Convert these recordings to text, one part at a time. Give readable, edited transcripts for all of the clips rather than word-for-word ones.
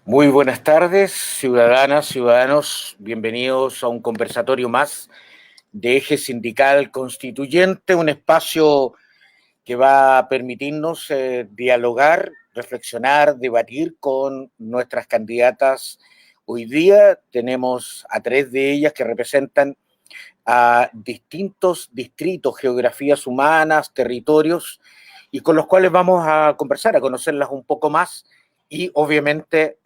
Muy buenas tardes, ciudadanas, ciudadanos. Bienvenidos a un conversatorio más de Eje Sindical Constituyente, un espacio que va a permitirnos dialogar, reflexionar, debatir con nuestras candidatas. Hoy día tenemos a tres de ellas que representan a distintos distritos, geografías humanas, territorios, y con los cuales vamos a conversar, a conocerlas un poco más y obviamente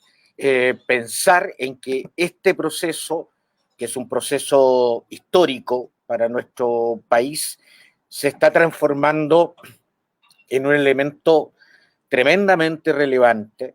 pensar en que este proceso, que es un proceso histórico para nuestro país, se está transformando en un elemento tremendamente relevante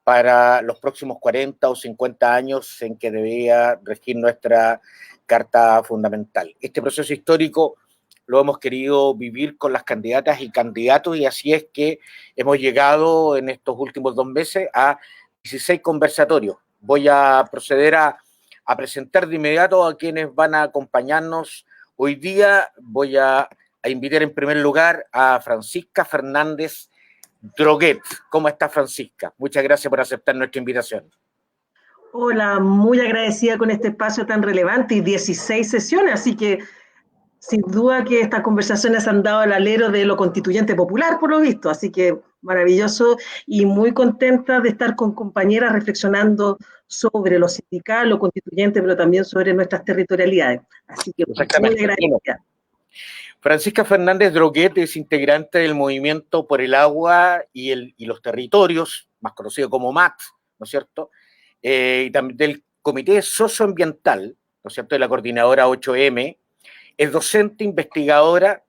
para los próximos 40 o 50 años en que debería regir nuestra Carta Fundamental. Este proceso histórico lo hemos querido vivir con las candidatas y candidatos, y así es que hemos llegado en estos últimos 2 meses a 16 conversatorios. Voy a proceder a presentar de inmediato a quienes van a acompañarnos hoy día. Voy a invitar en primer lugar a Francisca Fernández Droguet. ¿Cómo está, Francisca? Muchas gracias por aceptar nuestra invitación. Hola, muy agradecida con este espacio tan relevante y 16 sesiones, así que sin duda que estas conversaciones han dado al alero de lo constituyente popular, por lo visto, así que maravilloso y muy contenta de estar con compañeras reflexionando sobre lo sindical, lo constituyente, pero también sobre nuestras territorialidades. Así que muy agradecida. Bueno, Francisca Fernández Droguet es integrante del Movimiento por el Agua y los Territorios, más conocido como MAT, ¿no es cierto? Y también del Comité Socioambiental, ¿no es cierto?, de la Coordinadora 8M, es docente investigadora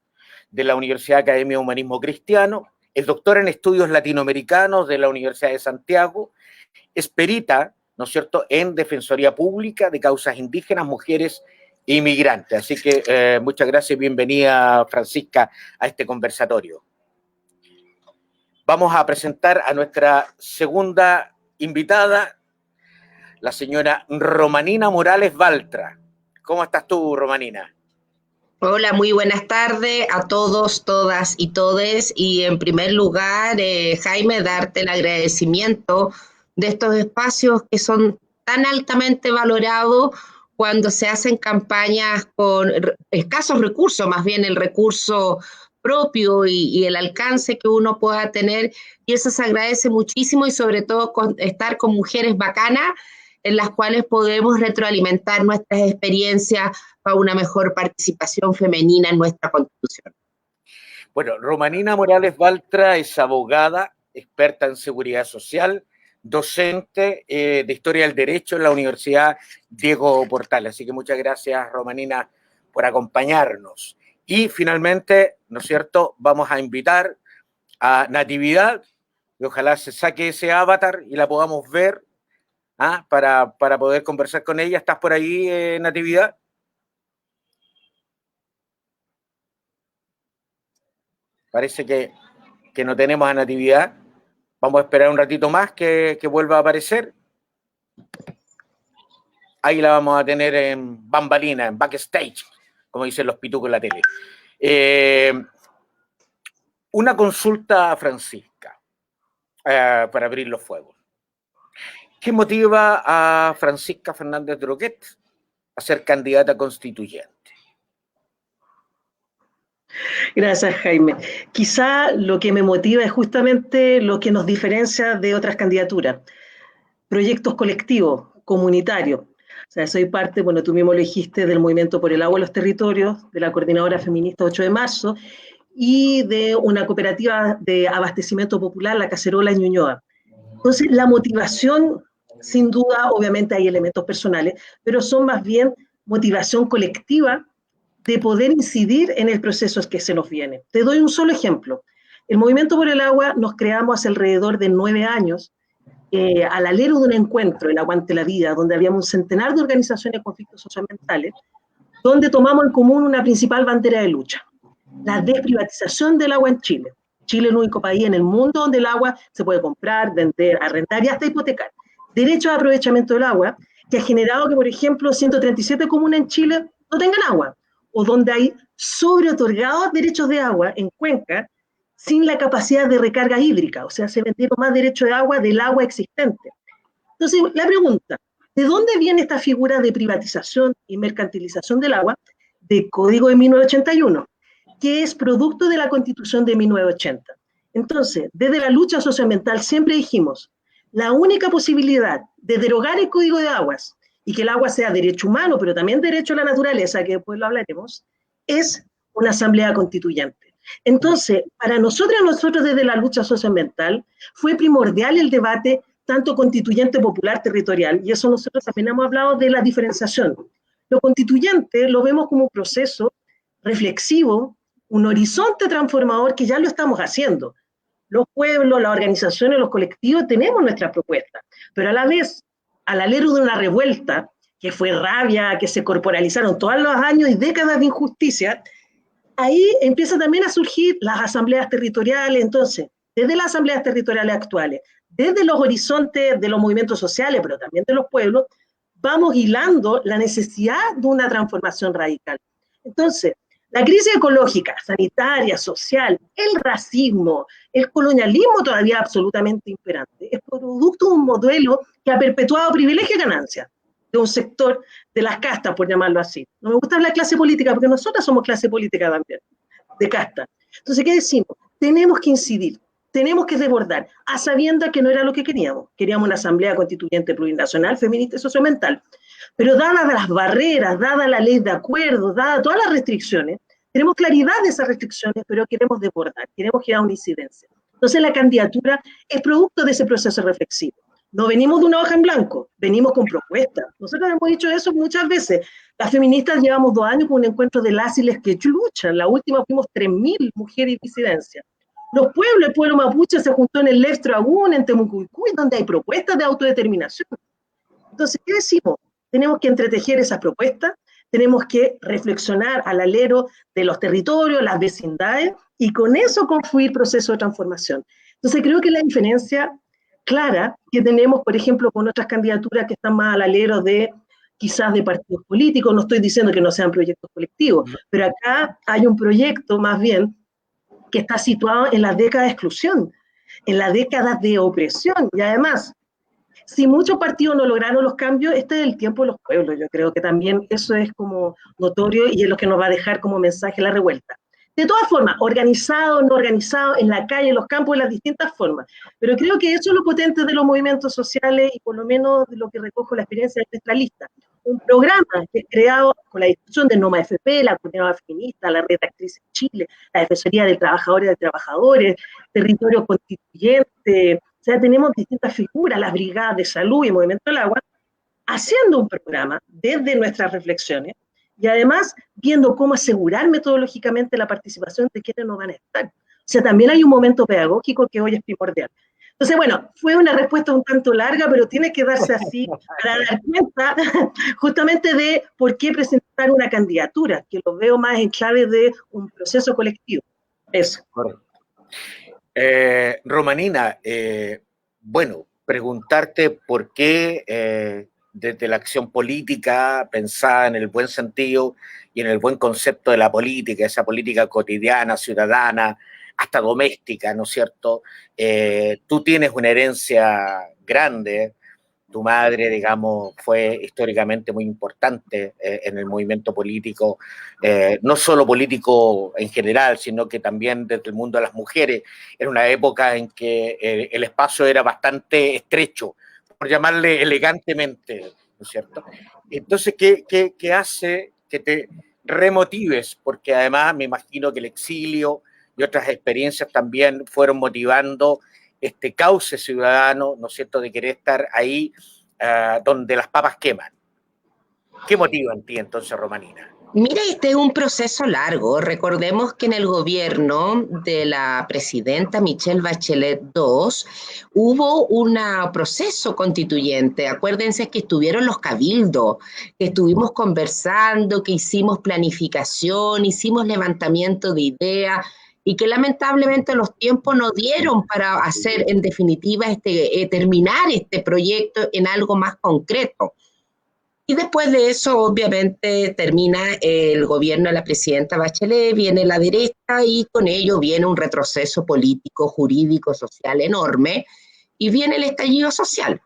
de la Universidad Academia de Humanismo Cristiano, es doctora en estudios latinoamericanos de la Universidad de Santiago, es perita, ¿no es cierto?, en Defensoría Pública de Causas Indígenas, Mujeres e Inmigrantes. Así que muchas gracias y bienvenida, Francisca, a este conversatorio. Vamos a presentar a nuestra segunda invitada, la señora Romanina Morales Baltra. ¿Cómo estás tú, Romanina? Hola, muy buenas tardes a todos, todas y todes. Y en primer lugar, Jaime, darte el agradecimiento de estos espacios que son tan altamente valorados cuando se hacen campañas con escasos recursos, más bien el recurso propio y el alcance que uno pueda tener. Y eso se agradece muchísimo y sobre todo estar con mujeres bacanas en las cuales podemos retroalimentar nuestras experiencias para una mejor participación femenina en nuestra Constitución. Bueno, Romanina Morales Baltra es abogada, experta en seguridad social, docente de Historia del Derecho en la Universidad Diego Portales. Así que muchas gracias, Romanina, por acompañarnos. Y finalmente, ¿no es cierto?, vamos a invitar a Natividad, y ojalá se saque ese avatar y la podamos ver para poder conversar con ella. ¿Estás por ahí, Natividad? Parece que no tenemos a Natividad. Vamos a esperar un ratito más que vuelva a aparecer. Ahí la vamos a tener en bambalina, en backstage, como dicen los pitucos en la tele. Una consulta a Francisca para abrir los fuegos. ¿Qué motiva a Francisca Fernández Droguet a ser candidata constituyente? Gracias, Jaime. Quizá lo que me motiva es justamente lo que nos diferencia de otras candidaturas. Proyectos colectivos, comunitarios. O sea, soy parte, bueno, tú mismo lo dijiste, del Movimiento por el Agua y los Territorios, de la Coordinadora Feminista 8 de marzo, y de una cooperativa de abastecimiento popular, La Cacerola en Ñuñoa. Entonces, la motivación, sin duda, obviamente hay elementos personales, pero son más bien motivación colectiva de poder incidir en el proceso que se nos viene. Te doy un solo ejemplo. El Movimiento por el Agua nos creamos hace alrededor de 9 años, al alero de un encuentro en Aguante la Vida, donde habíamos un centenar de organizaciones de conflictos socioambientales, donde tomamos en común una principal bandera de lucha, la desprivatización del agua en Chile. Chile es el único país en el mundo donde el agua se puede comprar, vender, arrendar y hasta hipotecar. Derecho de aprovechamiento del agua, que ha generado que, por ejemplo, 137 comunas en Chile no tengan agua, o donde hay sobreotorgados derechos de agua en Cuenca sin la capacidad de recarga hídrica, o sea, se vendieron más derechos de agua del agua existente. Entonces, la pregunta, ¿de dónde viene esta figura de privatización y mercantilización del agua del Código de 1981, que es producto de la Constitución de 1980? Entonces, desde la lucha socioambiental siempre dijimos, la única posibilidad de derogar el Código de Aguas y que el agua sea derecho humano, pero también derecho a la naturaleza, que después lo hablaremos, es una asamblea constituyente. Entonces, para nosotros desde la lucha socioambiental, fue primordial el debate tanto constituyente popular territorial, y eso nosotros también hemos hablado de la diferenciación. Lo constituyente lo vemos como un proceso reflexivo, un horizonte transformador que ya lo estamos haciendo. Los pueblos, las organizaciones, los colectivos tenemos nuestras propuestas, pero a la vez, al alero de una revuelta, que fue rabia, que se corporalizaron todos los años y décadas de injusticia, ahí empiezan también a surgir las asambleas territoriales. Entonces, desde las asambleas territoriales actuales, desde los horizontes de los movimientos sociales, pero también de los pueblos, vamos hilando la necesidad de una transformación radical. Entonces, la crisis ecológica, sanitaria, social, el racismo, el colonialismo todavía absolutamente imperante, es producto de un modelo que ha perpetuado privilegio y ganancia de un sector de las castas, por llamarlo así. No me gusta hablar de clase política, porque nosotras somos clase política también, de casta. Entonces, ¿qué decimos? Tenemos que incidir, tenemos que desbordar, a sabiendas que no era lo que queríamos. Queríamos una asamblea constituyente plurinacional, feminista y socioambiental. Pero dadas las barreras, dada la ley de acuerdo, dadas todas las restricciones, tenemos claridad de esas restricciones, pero queremos desbordar, queremos generar una incidencia. Entonces la candidatura es producto de ese proceso reflexivo. No venimos de una hoja en blanco, venimos con propuestas. Nosotros hemos dicho eso muchas veces. Las feministas llevamos 2 años con un encuentro de las y les que luchan. La última fuimos 3.000 mujeres y disidencias. Los pueblos, el pueblo mapuche se juntó en el Lestro Agún, en Temucuicui, donde hay propuestas de autodeterminación. Entonces, ¿qué decimos? Tenemos que entretejer esas propuestas, tenemos que reflexionar al alero de los territorios, las vecindades, y con eso construir procesos de transformación. Entonces, creo que la diferencia clara que tenemos, por ejemplo, con otras candidaturas que están más al alero de quizás de partidos políticos, no estoy diciendo que no sean proyectos colectivos, pero acá hay un proyecto más bien que está situado en las décadas de exclusión, en las décadas de opresión, y además, si muchos partidos no lograron los cambios, este es el tiempo de los pueblos. Yo creo que también eso es como notorio y es lo que nos va a dejar como mensaje la revuelta. De todas formas, organizado, no organizado, en la calle, en los campos, en las distintas formas. Pero creo que eso es lo potente de los movimientos sociales y por lo menos de lo que recojo la experiencia de nuestra lista. Un programa que es creado con la discusión de NOMA FP, la Comunidad Feminista, la Red de Actrices Chile, la Defensoría de Trabajadores y de Trabajadores, Territorio Constituyente. O sea, tenemos distintas figuras, las brigadas de salud y Movimiento del Agua, haciendo un programa desde nuestras reflexiones y además viendo cómo asegurar metodológicamente la participación de quienes no van a estar. O sea, también hay un momento pedagógico que hoy es primordial. Entonces, bueno, fue una respuesta un tanto larga, pero tiene que darse así para dar cuenta justamente de por qué presentar una candidatura, que lo veo más en clave de un proceso colectivo. Eso. Correcto. Romanina, bueno, preguntarte por qué desde la acción política, pensada en el buen sentido y en el buen concepto de la política, esa política cotidiana, ciudadana, hasta doméstica, ¿no es cierto? Tú tienes una herencia grande. Tu madre, digamos, fue históricamente muy importante en el movimiento político, no solo político en general, sino que también desde el mundo de las mujeres. Era una época en que el espacio era bastante estrecho, por llamarle elegantemente, ¿no es cierto? Entonces, ¿qué hace que te remotives? Porque además me imagino que el exilio y otras experiencias también fueron motivando este cauce ciudadano, ¿no es cierto?, de querer estar ahí donde las papas queman. ¿Qué motiva en ti entonces, Romanina? Mira, este es un proceso largo. Recordemos que en el gobierno de la presidenta Michelle Bachelet II hubo un proceso constituyente. Acuérdense que estuvieron los cabildos, que estuvimos conversando, que hicimos planificación, hicimos levantamiento de ideas, y que lamentablemente los tiempos no dieron para hacer en definitiva terminar este proyecto en algo más concreto. Y después de eso, obviamente, termina el gobierno de la presidenta Bachelet, viene la derecha y con ello viene un retroceso político, jurídico, social enorme, y viene el estallido social,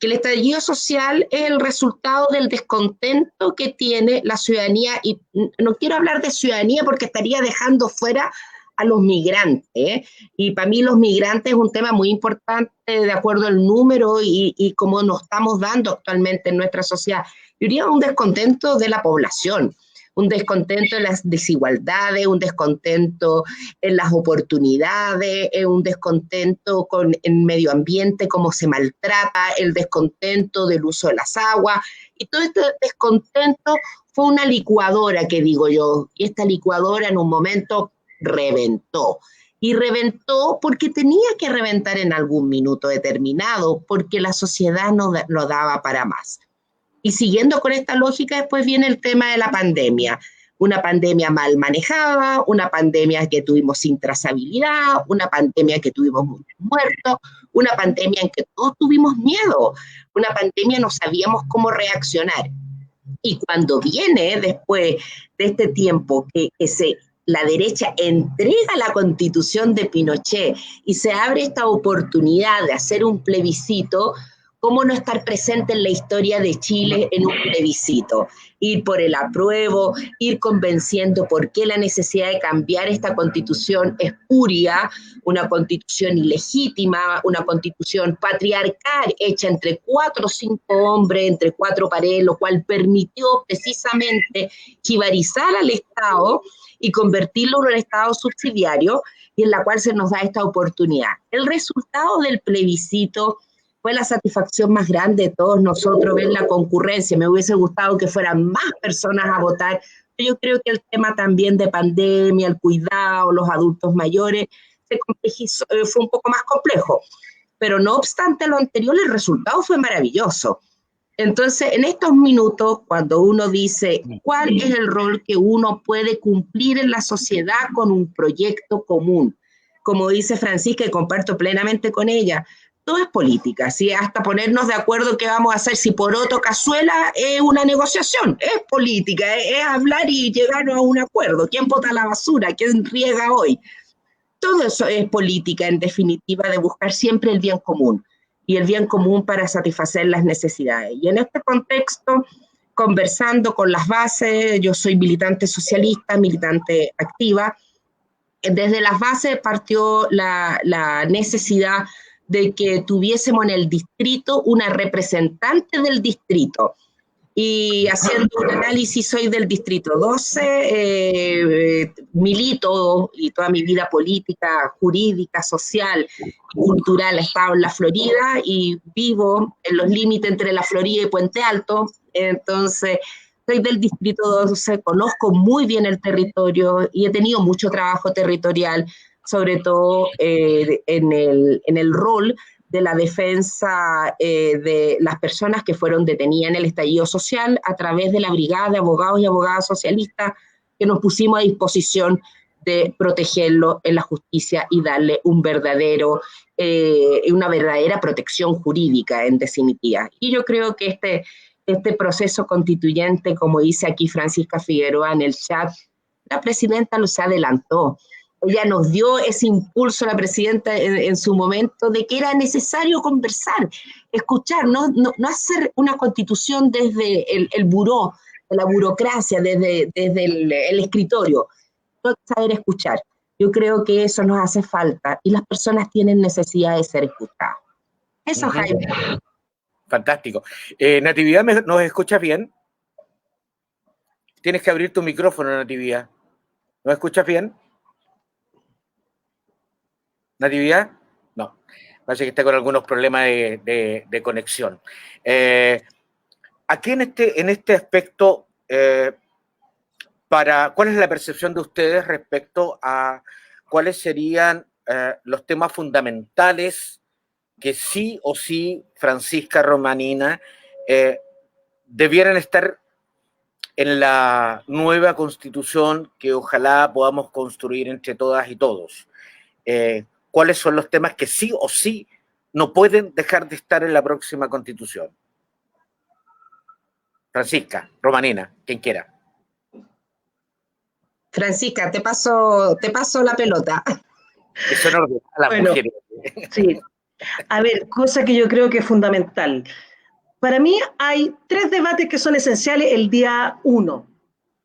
que el estallido social es el resultado del descontento que tiene la ciudadanía, y no quiero hablar de ciudadanía porque estaría dejando fuera a los migrantes, ¿eh? Y para mí los migrantes es un tema muy importante de acuerdo al número y cómo nos estamos dando actualmente en nuestra sociedad. Yo diría un descontento de la población, un descontento en las desigualdades, un descontento en las oportunidades, un descontento con el medio ambiente, cómo se maltrata, el descontento del uso de las aguas, y todo este descontento fue una licuadora, que digo yo, y esta licuadora en un momento reventó. Y reventó porque tenía que reventar en algún minuto determinado, porque la sociedad no lo daba para más. Y siguiendo con esta lógica, después viene el tema de la pandemia. Una pandemia mal manejada, una pandemia que tuvimos sin trazabilidad, una pandemia que tuvimos muchos muertos, una pandemia en que todos tuvimos miedo, una pandemia no sabíamos cómo reaccionar. Y cuando viene después de este tiempo que la derecha entrega la Constitución de Pinochet y se abre esta oportunidad de hacer un plebiscito, ¿cómo no estar presente en la historia de Chile en un plebiscito? Ir por el apruebo, ir convenciendo por qué la necesidad de cambiar esta Constitución espuria, una Constitución ilegítima, una Constitución patriarcal hecha entre 4 o 5 hombres, entre 4 paredes, lo cual permitió precisamente jibarizar al Estado y convertirlo en un Estado subsidiario, y en la cual se nos da esta oportunidad. El resultado del plebiscito fue la satisfacción más grande de todos nosotros, ver la concurrencia. Me hubiese gustado que fueran más personas a votar. Yo creo que el tema también de pandemia, el cuidado, los adultos mayores, se complejizó, fue un poco más complejo. Pero no obstante lo anterior, el resultado fue maravilloso. Entonces, en estos minutos, cuando uno dice cuál es el rol que uno puede cumplir en la sociedad con un proyecto común, como dice Francisca, y comparto plenamente con ella, todo es política, ¿sí? Hasta ponernos de acuerdo qué vamos a hacer, si poroto, cazuela, es una negociación, es política, es hablar y llegar a un acuerdo. ¿Quién bota la basura? ¿Quién riega hoy? Todo eso es política, en definitiva, de buscar siempre el bien común, y el bien común para satisfacer las necesidades. Y en este contexto, conversando con las bases, yo soy militante socialista, militante activa, desde las bases partió la necesidad de que tuviésemos en el distrito una representante del distrito. Y haciendo un análisis, soy del distrito 12, milito, y toda mi vida política, jurídica, social y cultural he estado en la Florida, y vivo en los límites entre la Florida y Puente Alto. Entonces soy del distrito 12, conozco muy bien el territorio y he tenido mucho trabajo territorial, sobre todo en el rol de la defensa de las personas que fueron detenidas en el estallido social, a través de la brigada de abogados y abogadas socialistas que nos pusimos a disposición de protegerlo en la justicia y darle una verdadera protección jurídica, en definitiva. Y yo creo que este proceso constituyente, como dice aquí Francisca Figueroa en el chat, la presidenta los adelantó. Ella nos dio ese impulso, la presidenta, en su momento, de que era necesario conversar, escuchar, no hacer una constitución desde el buró, de la burocracia, desde el escritorio. No saber escuchar. Yo creo que eso nos hace falta, y las personas tienen necesidad de ser escuchadas. Eso, Jaime. Fantástico. Natividad, ¿nos escuchas bien? Tienes que abrir tu micrófono, Natividad. ¿Nos escuchas bien? ¿Natividad? No, parece que está con algunos problemas de conexión. Aquí en este aspecto, ¿cuál es la percepción de ustedes respecto a cuáles serían los temas fundamentales que sí o sí, Francisca Romanina, debieran estar en la nueva Constitución que ojalá podamos construir entre todas y todos? ¿Cuáles son los temas que sí o sí no pueden dejar de estar en la próxima Constitución? Francisca Romanina, quien quiera. Francisca, te paso la pelota. Eso no lo que las mujeres. Sí. A ver, cosa que yo creo que es fundamental. Para mí hay 3 debates que son esenciales el día 1.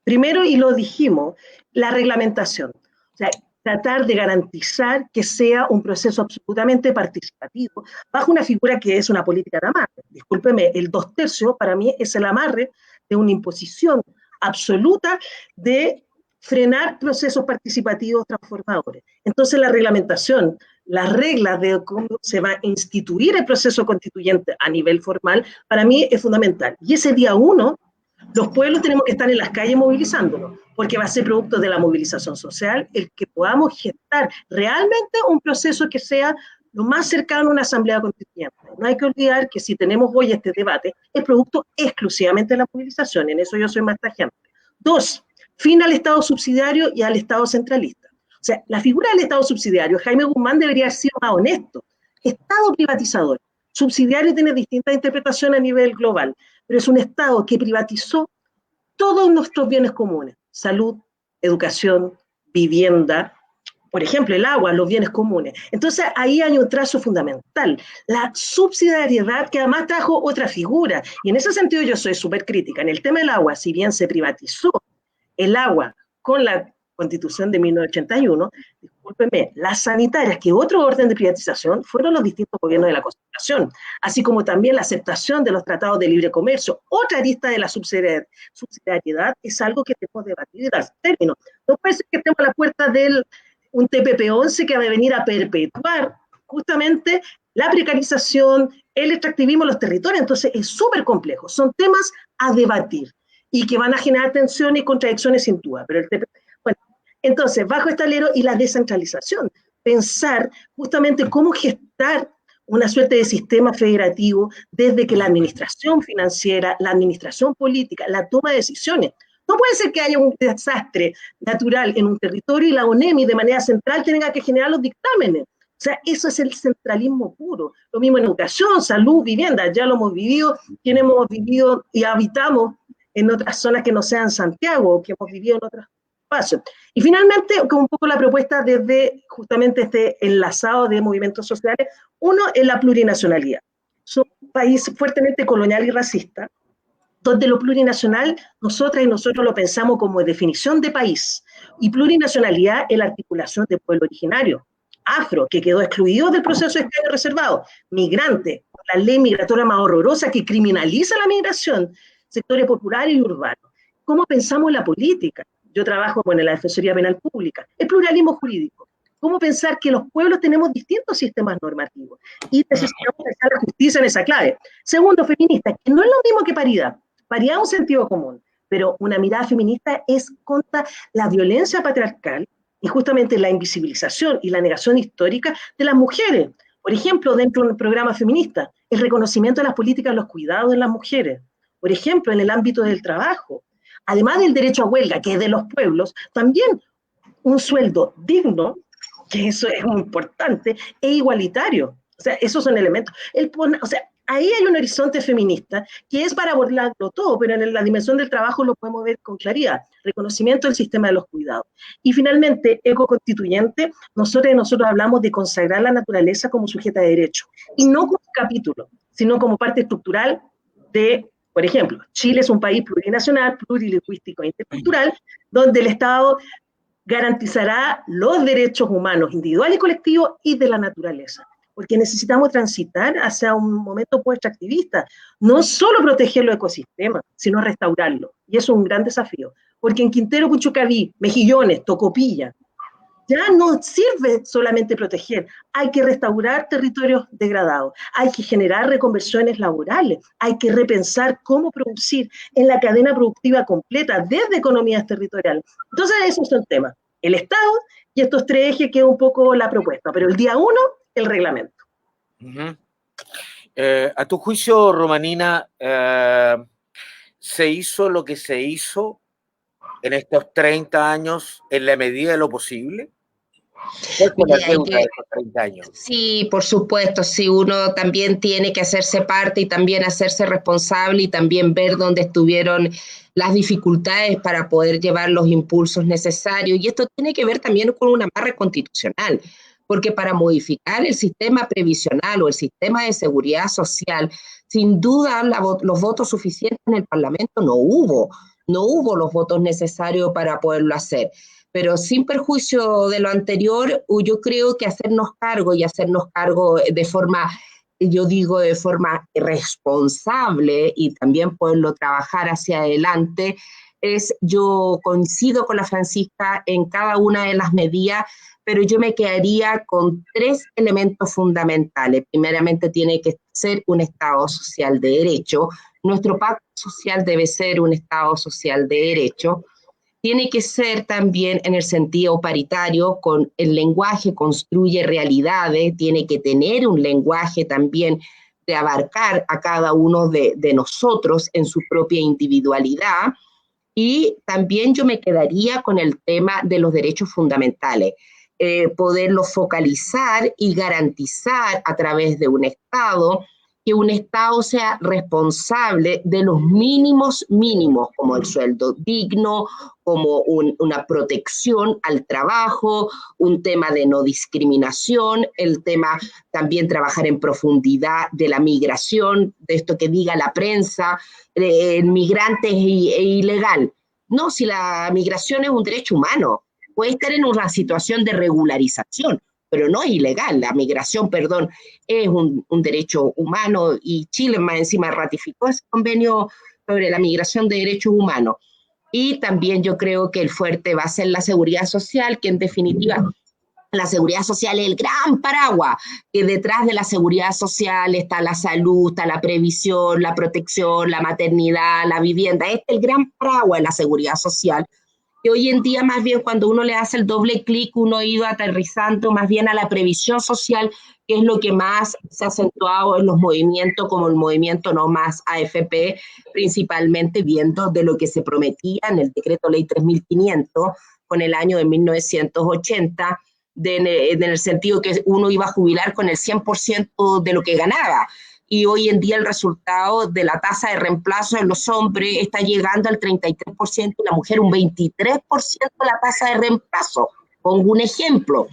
Primero, y lo dijimos, la reglamentación. O sea, tratar de garantizar que sea un proceso absolutamente participativo, bajo una figura que es una política de amarre. Discúlpeme, el 2/3 para mí es el amarre de una imposición absoluta de frenar procesos participativos transformadores. Entonces la reglamentación, las reglas de cómo se va a instituir el proceso constituyente a nivel formal, para mí es fundamental. Y ese día 1, los pueblos tenemos que estar en las calles movilizándonos, porque va a ser producto de la movilización social el que podamos gestar realmente un proceso que sea lo más cercano a una asamblea constituyente. No hay que olvidar que si tenemos hoy este debate, es producto exclusivamente de la movilización, en eso yo soy más tajante. 2, fin al Estado subsidiario y al Estado centralista. O sea, la figura del Estado subsidiario, Jaime Guzmán debería haber sido más honesto. Estado privatizador. Subsidiario tiene distintas interpretaciones a nivel global, pero es un Estado que privatizó todos nuestros bienes comunes, salud, educación, vivienda, por ejemplo, el agua, los bienes comunes. Entonces, ahí hay un trazo fundamental, la subsidiariedad, que además trajo otra figura, y en ese sentido yo soy súper crítica. En el tema del agua, si bien se privatizó el agua con la Constitución de 1981, discúlpeme, las sanitarias, que otro orden de privatización, fueron los distintos gobiernos de la Constitución, así como también la aceptación de los tratados de libre comercio. Otra arista de la subsidiariedad es algo que tenemos que debatir y dar término. No puede ser que estemos a la puerta de un TPP-11 que va a venir a perpetuar justamente la precarización, el extractivismo en los territorios. Entonces es súper complejo, son temas a debatir y que van a generar tensiones y contradicciones sin duda, pero el TPP, bueno, entonces bajo este alero y la descentralización, pensar justamente cómo gestar una suerte de sistema federativo desde que la administración financiera, la administración política, la toma de decisiones. No puede ser que haya un desastre natural en un territorio y la ONEMI de manera central tenga que generar los dictámenes. O sea, eso es el centralismo puro. Lo mismo en educación, salud, vivienda, ya lo hemos vivido, quienes hemos vivido y habitamos en otras zonas que no sean Santiago, o que hemos vivido en otros espacios. Y finalmente, con un poco la propuesta desde justamente este enlazado de movimientos sociales, uno es la plurinacionalidad. Somos un país fuertemente colonial y racista, donde lo plurinacional, nosotras y nosotros lo pensamos como definición de país, y plurinacionalidad es la articulación del pueblo originario, afro, que quedó excluido del proceso de escaño reservado, migrante, la ley migratoria más horrorosa que criminaliza la migración, sectores populares y urbanos. ¿Cómo pensamos la política? Yo trabajo en la Defensoría Penal Pública, el pluralismo jurídico. ¿Cómo pensar que los pueblos tenemos distintos sistemas normativos? Y necesitamos pensar la justicia en esa clave. Segundo, feminista, que no es lo mismo que paridad. Paridad es un sentido común, pero una mirada feminista es contra la violencia patriarcal y justamente la invisibilización y la negación histórica de las mujeres. Por ejemplo, dentro de un programa feminista, el reconocimiento de las políticas de los cuidados de las mujeres. Por ejemplo, en el ámbito del trabajo. Además del derecho a huelga, que es de los pueblos, también un sueldo digno, que eso es muy importante, e igualitario. O sea, esos son elementos. O sea, ahí hay un horizonte feminista que es para abordarlo todo, pero en la dimensión del trabajo lo podemos ver con claridad. Reconocimiento del sistema de los cuidados. Y finalmente, ecoconstituyente, nosotros hablamos de consagrar la naturaleza como sujeta de derecho, y no como capítulo, sino como parte estructural de, por ejemplo, Chile es un país plurinacional, plurilingüístico e intercultural, donde el Estado garantizará los derechos humanos individuales y colectivos y de la naturaleza. Porque necesitamos transitar hacia un momento post-extractivista, no solo proteger los ecosistemas, sino restaurarlos. Y eso es un gran desafío, porque en Quintero, Puchucaví, Mejillones, Tocopilla, ya no sirve solamente proteger, hay que restaurar territorios degradados, hay que generar reconversiones laborales, hay que repensar cómo producir en la cadena productiva completa desde economías territoriales. Entonces esos son temas, el Estado y estos 3 ejes que es un poco la propuesta, pero el día 1, el reglamento. A tu juicio, Romanina, ¿se hizo lo que se hizo en estos 30 años en la medida de lo posible? ¿Cuál fue la deuda de esos 30 años? Sí, por supuesto, sí, uno también tiene que hacerse parte y también hacerse responsable y también ver dónde estuvieron las dificultades para poder llevar los impulsos necesarios. Y esto tiene que ver también con un amarre constitucional, porque para modificar el sistema previsional o el sistema de seguridad social, sin duda los votos suficientes en el Parlamento no hubo los votos necesarios para poderlo hacer. Pero sin perjuicio de lo anterior, yo creo que hacernos cargo de forma, yo digo, de forma responsable y también poderlo trabajar hacia adelante, yo coincido con la Francisca en cada una de las medidas, pero yo me quedaría con 3 elementos fundamentales. Primeramente, tiene que ser un Estado social de derecho. Nuestro pacto social debe ser un Estado social de derecho. Tiene que ser también en el sentido paritario, con el lenguaje construye realidades, tiene que tener un lenguaje también de abarcar a cada uno de nosotros en su propia individualidad. Y también yo me quedaría con el tema de los derechos fundamentales, poderlos focalizar y garantizar a través de un Estado, que un Estado sea responsable de los mínimos, como el sueldo digno, como una protección al trabajo, un tema de no discriminación, el tema también trabajar en profundidad de la migración, de esto que diga la prensa, el migrante e ilegal. No, si la migración es un derecho humano, puede estar en una situación de regularización, pero no es ilegal. La migración, perdón, es un derecho humano y Chile más encima ratificó ese convenio sobre la migración de derechos humanos. Y también yo creo que el fuerte va a ser la seguridad social, que en definitiva la seguridad social es el gran paraguas, que detrás de la seguridad social está la salud, está la previsión, la protección, la maternidad, la vivienda. Este es el gran paraguas de la seguridad social. Que hoy en día, más bien, cuando uno le hace el doble clic, uno ha ido aterrizando más bien a la previsión social, que es lo que más se ha acentuado en los movimientos, como el movimiento No Más AFP, principalmente viendo de lo que se prometía en el decreto ley 3500 con el año de 1980, en el sentido que uno iba a jubilar con el 100% de lo que ganaba. Y hoy en día el resultado de la tasa de reemplazo de los hombres está llegando al 33% y la mujer un 23% de la tasa de reemplazo. Pongo un ejemplo.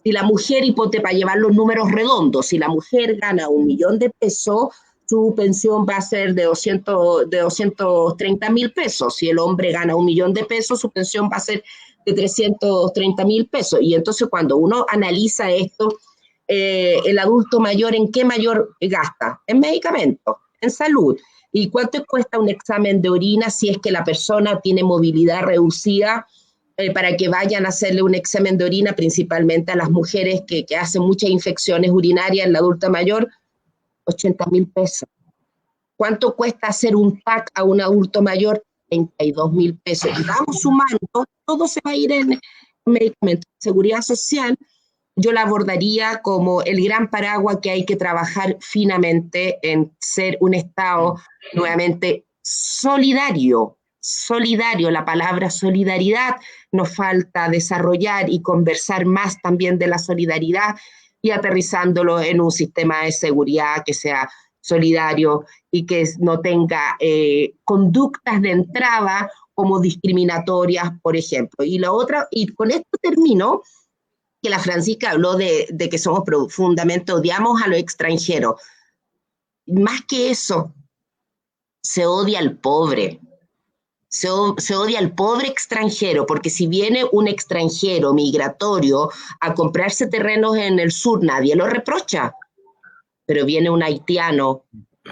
Si la mujer, para llevar los números redondos, si la mujer gana 1 millón de pesos, su pensión va a ser de 230.000 pesos. Si el hombre gana 1 millón de pesos, su pensión va a ser de 330.000 pesos. Y entonces cuando uno analiza esto, el adulto mayor, ¿en qué mayor gasta? En medicamentos, en salud. ¿Y cuánto cuesta un examen de orina si es que la persona tiene movilidad reducida para que vayan a hacerle un examen de orina, principalmente a las mujeres que hacen muchas infecciones urinarias en la adulta mayor? 80.000 pesos. ¿Cuánto cuesta hacer un TAC a un adulto mayor? 32.000 pesos. Y vamos sumando, todo se va a ir en medicamentos. Seguridad social, yo la abordaría como el gran paraguas que hay que trabajar finamente en ser un Estado nuevamente solidario. Solidario, la palabra solidaridad, nos falta desarrollar y conversar más también de la solidaridad y aterrizándolo en un sistema de seguridad que sea solidario y que no tenga conductas de entrada como discriminatorias, por ejemplo. Y la otra, y con esto termino, que la Francisca habló de que somos profundamente, odiamos a los extranjeros. Más que eso, se odia al pobre. Se odia al pobre extranjero, porque si viene un extranjero migratorio a comprarse terrenos en el sur, nadie lo reprocha. Pero viene un haitiano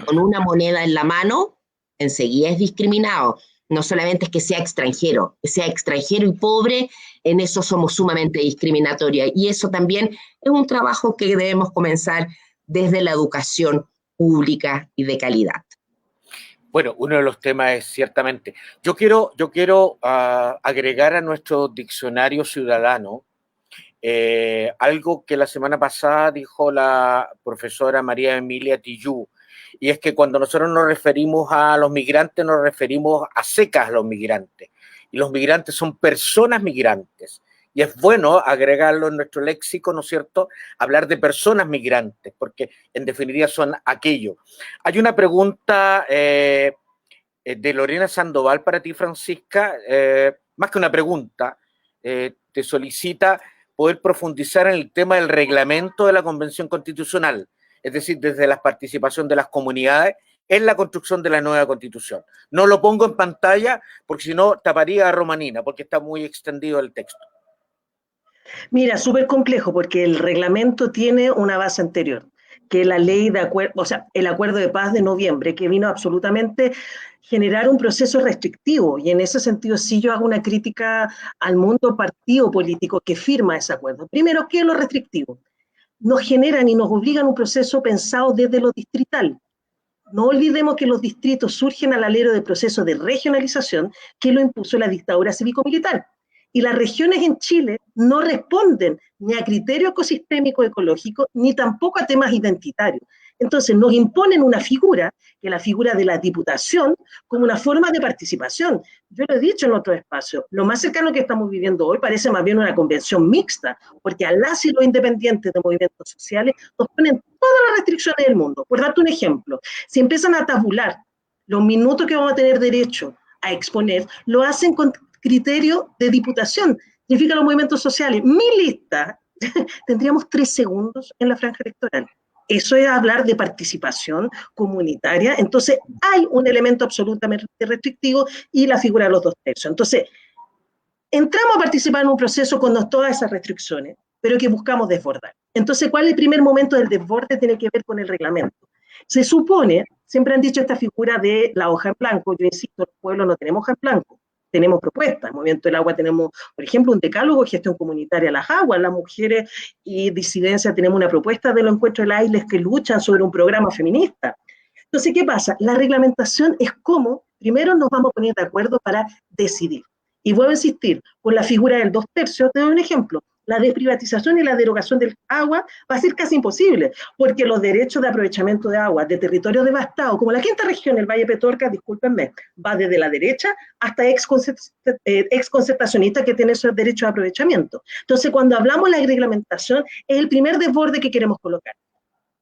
con una moneda en la mano, enseguida es discriminado. No solamente es que sea extranjero y pobre, en eso somos sumamente discriminatorios. Y eso también es un trabajo que debemos comenzar desde la educación pública y de calidad. Bueno, uno de los temas es ciertamente. Yo quiero agregar a nuestro diccionario ciudadano algo que la semana pasada dijo la profesora María Emilia Tillú, y es que cuando nosotros nos referimos a los migrantes, nos referimos a secas a los migrantes, y los migrantes son personas migrantes, y es bueno agregarlo en nuestro léxico, ¿no es cierto?, hablar de personas migrantes, porque en definitiva son aquello. Hay una pregunta de Lorena Sandoval para ti, Francisca, más que una pregunta, te solicita poder profundizar en el tema del reglamento de la Convención Constitucional, es decir, desde la participación de las comunidades en la construcción de la nueva Constitución. No lo pongo en pantalla porque si no taparía a Romanina, porque está muy extendido el texto. Mira, súper complejo porque el reglamento tiene una base anterior, que es la ley de acuerdo, o sea, el acuerdo de paz de noviembre, que vino absolutamente generar un proceso restrictivo. Y en ese sentido sí yo hago una crítica al mundo partido político que firma ese acuerdo. Primero, ¿qué es lo restrictivo? Nos generan y nos obligan un proceso pensado desde lo distrital. No olvidemos que los distritos surgen al alero del proceso de regionalización que lo impuso la dictadura cívico-militar. Y las regiones en Chile no responden ni a criterios ecosistémicos ecológicos, ni tampoco a temas identitarios. Entonces nos imponen una figura, que es la figura de la diputación, como una forma de participación. Yo lo he dicho en otro espacio, lo más cercano que estamos viviendo hoy parece más bien una convención mixta, porque a las y los independientes de movimientos sociales nos ponen todas las restricciones del mundo. Por darte un ejemplo, si empiezan a tabular los minutos que vamos a tener derecho a exponer, lo hacen con criterio de diputación. Significa los movimientos sociales. Mi lista, tendríamos 3 segundos en la franja electoral. Eso es hablar de participación comunitaria. Entonces, hay un elemento absolutamente restrictivo y la figura de los 2/3. Entonces, entramos a participar en un proceso con todas esas restricciones, pero que buscamos desbordar. Entonces, ¿cuál es el primer momento del desborde? Tiene que ver con el reglamento. Se supone, siempre han dicho esta figura de la hoja en blanco, yo insisto, los pueblos no tenemos hoja en blanco, tenemos propuestas. En el Movimiento del Agua tenemos, por ejemplo, un decálogo de gestión comunitaria a las aguas, las mujeres y disidencias tenemos una propuesta de los encuentros de las islas que luchan sobre un programa feminista. Entonces, ¿qué pasa? La reglamentación es como, primero nos vamos a poner de acuerdo para decidir. Y vuelvo a insistir, con la figura del 2/3, te doy un ejemplo. La desprivatización y la derogación del agua va a ser casi imposible, porque los derechos de aprovechamiento de agua de territorios devastados, como la quinta región, el Valle Petorca, discúlpenme, va desde la derecha hasta exconcertacionistas que tienen esos derechos de aprovechamiento. Entonces, cuando hablamos de la reglamentación, es el primer desborde que queremos colocar.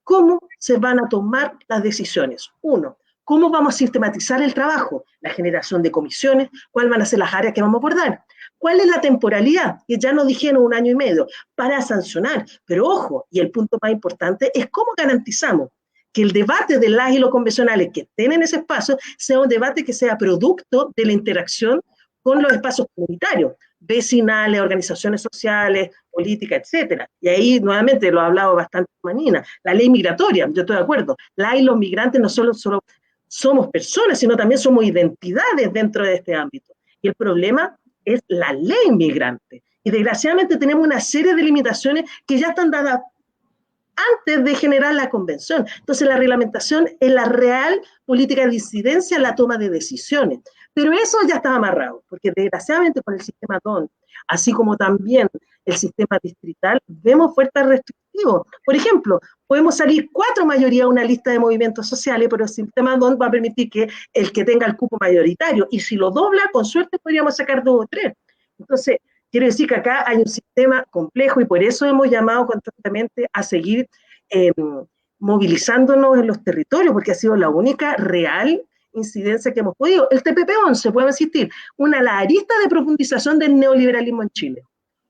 ¿Cómo se van a tomar las decisiones? Uno, ¿cómo vamos a sistematizar el trabajo? La generación de comisiones, ¿cuáles van a ser las áreas que vamos a abordar? ¿Cuál es la temporalidad? Que ya nos dijeron 1 año y medio para sancionar. Pero ojo, y el punto más importante es cómo garantizamos que el debate de las y los convencionales que estén en ese espacio sea un debate que sea producto de la interacción con los espacios comunitarios, vecinales, organizaciones sociales, políticas, etcétera. Y ahí, nuevamente, lo ha hablado bastante Manina, la ley migratoria, yo estoy de acuerdo. La y los migrantes no solo somos personas, sino también somos identidades dentro de este ámbito. Y el problema es la ley migrante. Y desgraciadamente tenemos una serie de limitaciones que ya están dadas antes de generar la convención. Entonces la reglamentación es la real política de disidencia en la toma de decisiones. Pero eso ya está amarrado, porque desgraciadamente con el sistema DON, así como también el sistema distrital, vemos fuertes restrictivos. Por ejemplo, podemos salir 4 mayorías a una lista de movimientos sociales, pero el sistema DON va a permitir que el que tenga el cupo mayoritario, y si lo dobla, con suerte podríamos sacar 2 o 3. Entonces, quiero decir que acá hay un sistema complejo y por eso hemos llamado constantemente a seguir movilizándonos en los territorios, porque ha sido la única real incidencia que hemos podido. El TPP-11, podemos insistir, una arista de profundización del neoliberalismo en Chile.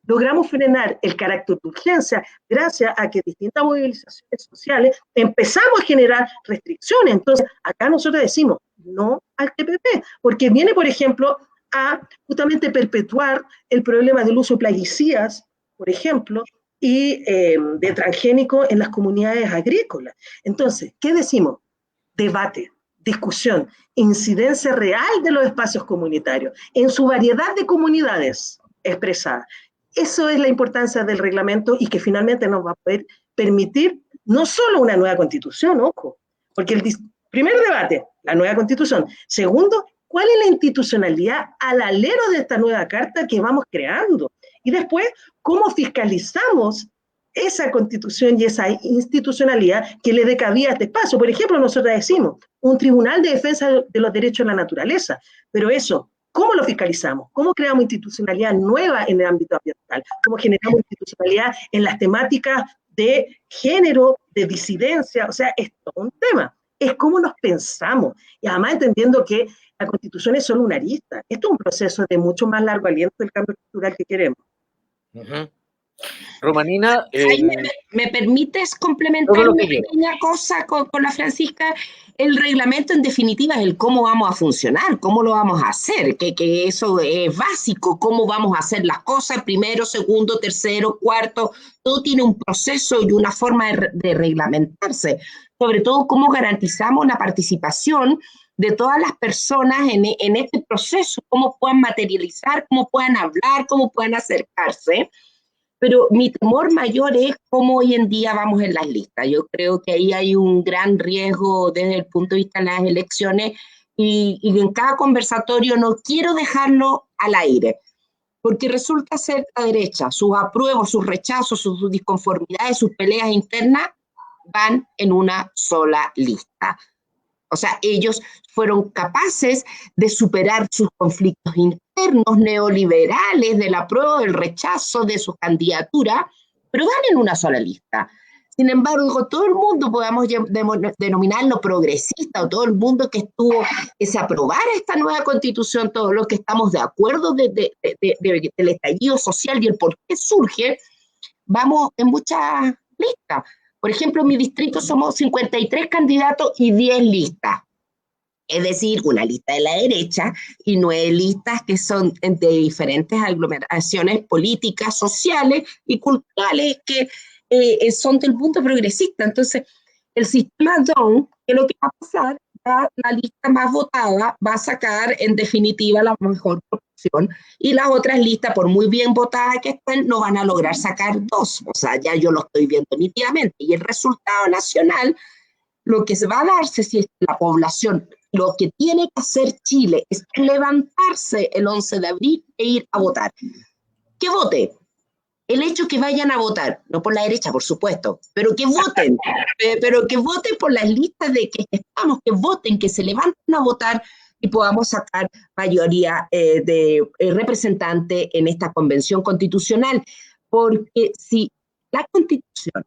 Logramos frenar el carácter de urgencia gracias a que distintas movilizaciones sociales empezamos a generar restricciones. Entonces, acá nosotros decimos no al TPP, porque viene, por ejemplo, a justamente perpetuar el problema del uso de plaguicidas, por ejemplo, y de transgénicos en las comunidades agrícolas. Entonces, ¿qué decimos? Debate, discusión, incidencia real de los espacios comunitarios, en su variedad de comunidades expresadas. Eso es la importancia del reglamento y que finalmente nos va a poder permitir no solo una nueva constitución, ojo, porque el primer debate, la nueva constitución. Segundo, ¿cuál es la institucionalidad al alero de esta nueva carta que vamos creando? Y después, ¿cómo fiscalizamos esa constitución y esa institucionalidad que le dé cabida a este espacio? Por ejemplo, nosotros decimos, un tribunal de defensa de los derechos de la naturaleza, pero eso, ¿cómo lo fiscalizamos? ¿Cómo creamos institucionalidad nueva en el ámbito ambiental? ¿Cómo generamos institucionalidad en las temáticas de género, de disidencia? O sea, es todo un tema. Es cómo nos pensamos. Y además entendiendo que la Constitución es solo una arista. Esto es un proceso de mucho más largo aliento del cambio cultural que queremos. Romanina, Jaime, ¿me permites complementar todo lo una que quiera. pequeña cosa con la Francisca? El reglamento, en definitiva, es el cómo vamos a funcionar, cómo lo vamos a hacer, que eso es básico, cómo vamos a hacer las cosas, primero, segundo, tercero, cuarto, todo tiene un proceso y una forma de reglamentarse. Sobre todo, cómo garantizamos la participación de todas las personas en este proceso, cómo puedan materializar, cómo puedan hablar, cómo puedan acercarse. Pero mi temor mayor es cómo hoy en día vamos en las listas. Yo creo que ahí hay un gran riesgo desde el punto de vista de las elecciones y en cada conversatorio no quiero dejarlo al aire, porque resulta ser la derecha, sus apruebos, sus rechazos, sus disconformidades, sus peleas internas van en una sola lista. O sea, ellos fueron capaces de superar sus conflictos internos neoliberales, del apruebo, del rechazo de su candidatura, pero van en una sola lista. Sin embargo, todo el mundo, podamos denominarlo progresista, o todo el mundo que se aprobara esta nueva constitución, todos los que estamos de acuerdo del estallido social y el por qué surge, vamos en muchas listas. Por ejemplo, en mi distrito somos 53 candidatos y 10 listas. Es decir, una lista de la derecha y 9 listas que son de diferentes aglomeraciones políticas, sociales y culturales que son del mundo progresista. Entonces, el sistema DON, que es lo que va a pasar, la lista más votada va a sacar en definitiva la mejor proporción y las otras listas, por muy bien votadas que estén, no van a lograr sacar 2. O sea, ya yo lo estoy viendo nítidamente. Y el resultado nacional, lo que se va a darse si es la población, lo que tiene que hacer Chile es levantarse el 11 de abril e ir a votar. ¿Qué vote? El hecho que vayan a votar, no por la derecha, por supuesto, pero que voten por las listas de que estamos, que voten, que se levanten a votar y podamos sacar mayoría de representantes en esta convención constitucional. Porque si la constitución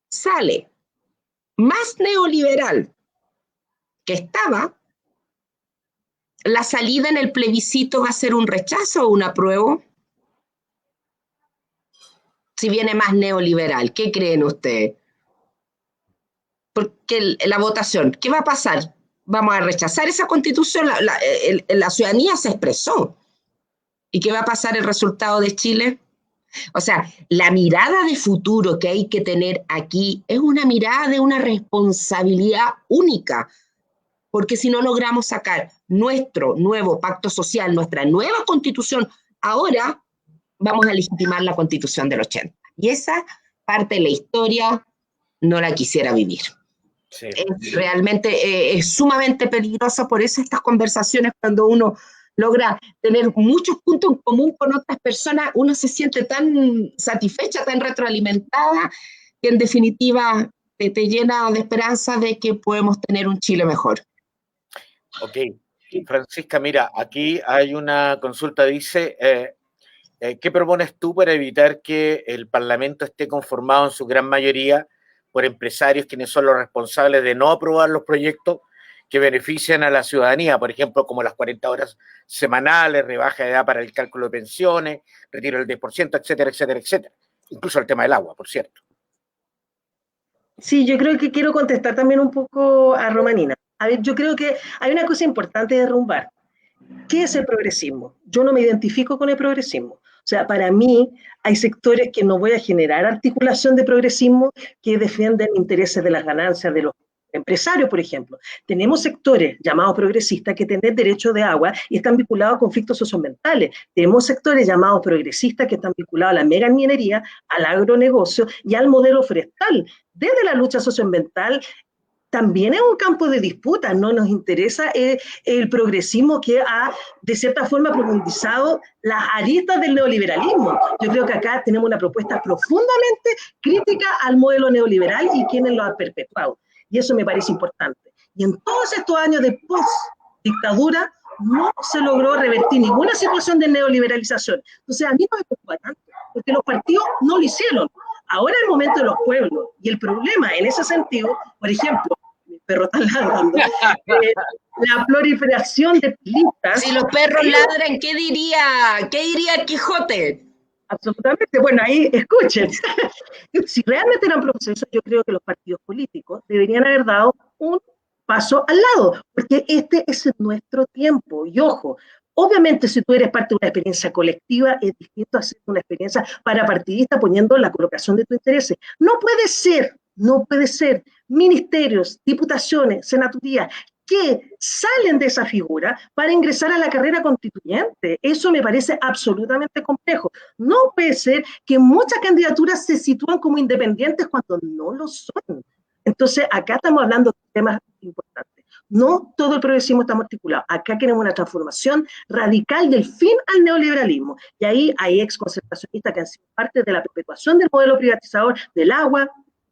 sale más neoliberal que estaba, la salida en el plebiscito va a ser un rechazo o un apruebo. Si viene más neoliberal, ¿qué creen ustedes? Porque la votación, ¿qué va a pasar? ¿Vamos a rechazar esa constitución? La ciudadanía se expresó. ¿Y qué va a pasar el resultado de Chile? O sea, la mirada de futuro que hay que tener aquí es una mirada de una responsabilidad única, porque si no logramos sacar nuestro nuevo pacto social, nuestra nueva constitución, ahora vamos a legitimar la constitución del 80. Y esa parte de la historia no la quisiera vivir. Sí. Realmente es sumamente peligroso, por eso estas conversaciones, cuando uno logra tener muchos puntos en común con otras personas, uno se siente tan satisfecha, tan retroalimentada, que en definitiva te llena de esperanza de que podemos tener un Chile mejor. Ok. Francisca, mira, aquí hay una consulta, dice... ¿qué propones tú para evitar que el Parlamento esté conformado en su gran mayoría por empresarios quienes son los responsables de no aprobar los proyectos que benefician a la ciudadanía? Por ejemplo, como las 40 horas semanales, rebaja de edad para el cálculo de pensiones, retiro del 10%, etcétera, etcétera, etcétera. Incluso el tema del agua, por cierto. Sí, yo creo que quiero contestar también un poco a Romanina. A ver, yo creo que hay una cosa importante de derrumbar. ¿Qué es el progresismo? Yo no me identifico con el progresismo. O sea, para mí hay sectores que no voy a generar articulación de progresismo que defienden intereses de las ganancias de los empresarios, por ejemplo. Tenemos sectores llamados progresistas que tienen derecho de agua y están vinculados a conflictos socioambientales. Tenemos sectores llamados progresistas que están vinculados a la mega minería, al agronegocio y al modelo forestal. Desde la lucha socioambiental también es un campo de disputa, no nos interesa el progresismo que ha, de cierta forma, profundizado las aristas del neoliberalismo. Yo creo que acá tenemos una propuesta profundamente crítica al modelo neoliberal y quienes lo han perpetuado. Y eso me parece importante. Y en todos estos años de post-dictadura no se logró revertir ninguna situación de neoliberalización. Entonces, a mí no me preocupa tanto, porque los partidos no lo hicieron. Ahora es el momento de los pueblos. Y el problema, en ese sentido, por ejemplo, mi perro está ladrando, la proliferación de listas. Si los perros ladran, ¿qué diría Quijote? Absolutamente. Bueno, ahí escuchen. Si realmente eran procesos, yo creo que los partidos políticos deberían haber dado un paso al lado, porque este es nuestro tiempo. Y ojo, obviamente si tú eres parte de una experiencia colectiva, es distinto a hacer una experiencia parapartidista poniendo la colocación de tus intereses. No puede ser ministerios, diputaciones, senaturías que salen de esa figura para ingresar a la carrera constituyente. Eso me parece absolutamente complejo. No puede ser que muchas candidaturas se sitúan como independientes cuando no lo son. Entonces, acá estamos hablando de temas importantes. No todo el progresismo está articulado. Acá queremos una transformación radical del fin al neoliberalismo. Y ahí hay exconcertacionistas que han sido parte de la perpetuación del modelo privatizador del agua,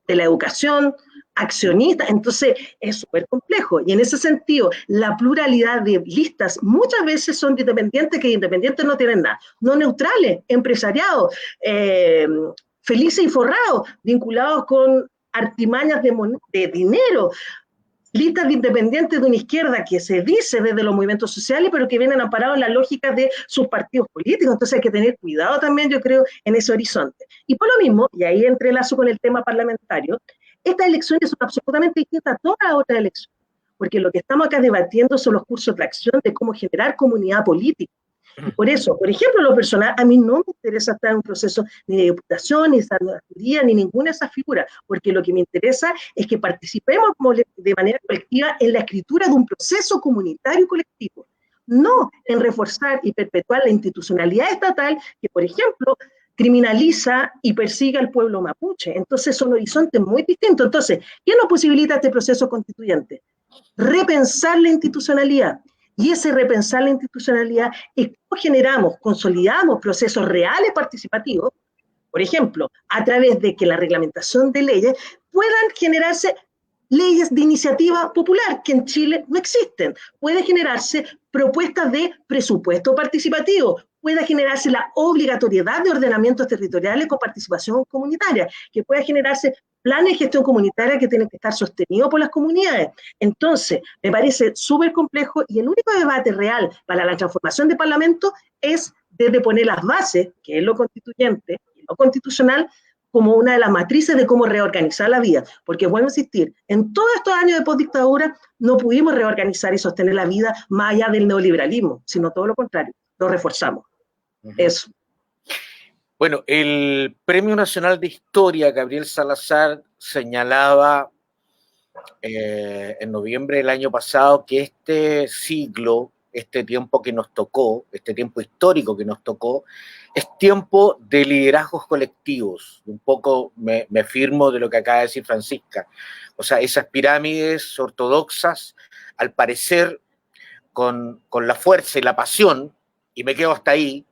de la educación, accionistas. Entonces, es súper complejo. Y en ese sentido, la pluralidad de listas muchas veces son independientes, que independientes no tienen nada. No neutrales, empresariados, felices y forrados, vinculados con artimañas de dinero, listas de independientes de una izquierda que se dice desde los movimientos sociales, pero que vienen amparados en la lógica de sus partidos políticos. Entonces hay que tener cuidado también, yo creo, en ese horizonte. Y por lo mismo, y ahí entrelazo con el tema parlamentario, estas elecciones son absolutamente distintas a todas las otras elecciones, porque lo que estamos acá debatiendo son los cursos de acción de cómo generar comunidad política. Y por eso, por ejemplo, lo personal, a mí no me interesa estar en un proceso ni de diputación, ni de senaduría, ni ninguna de esas figuras, porque lo que me interesa es que participemos de manera colectiva en la escritura de un proceso comunitario y colectivo, no en reforzar y perpetuar la institucionalidad estatal que, por ejemplo, criminaliza y persigue al pueblo mapuche. Entonces son horizontes muy distintos. Entonces, ¿qué nos posibilita este proceso constituyente? Repensar la institucionalidad. Y ese repensar la institucionalidad es cómo generamos, consolidamos procesos reales participativos, por ejemplo, a través de que la reglamentación de leyes puedan generarse leyes de iniciativa popular, que en Chile no existen. Puede generarse propuestas de presupuesto participativo, pueda generarse la obligatoriedad de ordenamientos territoriales con participación comunitaria, que pueda generarse planes de gestión comunitaria que tienen que estar sostenidos por las comunidades. Entonces, me parece súper complejo y el único debate real para la transformación del Parlamento es desde poner las bases, que es lo constituyente y lo constitucional, como una de las matrices de cómo reorganizar la vida. Porque, bueno, insistir, en todos estos años de postdictadura no pudimos reorganizar y sostener la vida más allá del neoliberalismo, sino todo lo contrario, lo reforzamos. Eso. Bueno, el Premio Nacional de Historia, Gabriel Salazar, señalaba en noviembre del año pasado que este siglo, este tiempo que nos tocó, este tiempo histórico que nos tocó, es tiempo de liderazgos colectivos. Un poco me firmo de lo que acaba de decir Francisca. O sea, esas pirámides ortodoxas, al parecer, con la fuerza y la pasión, y me quedo hasta ahí,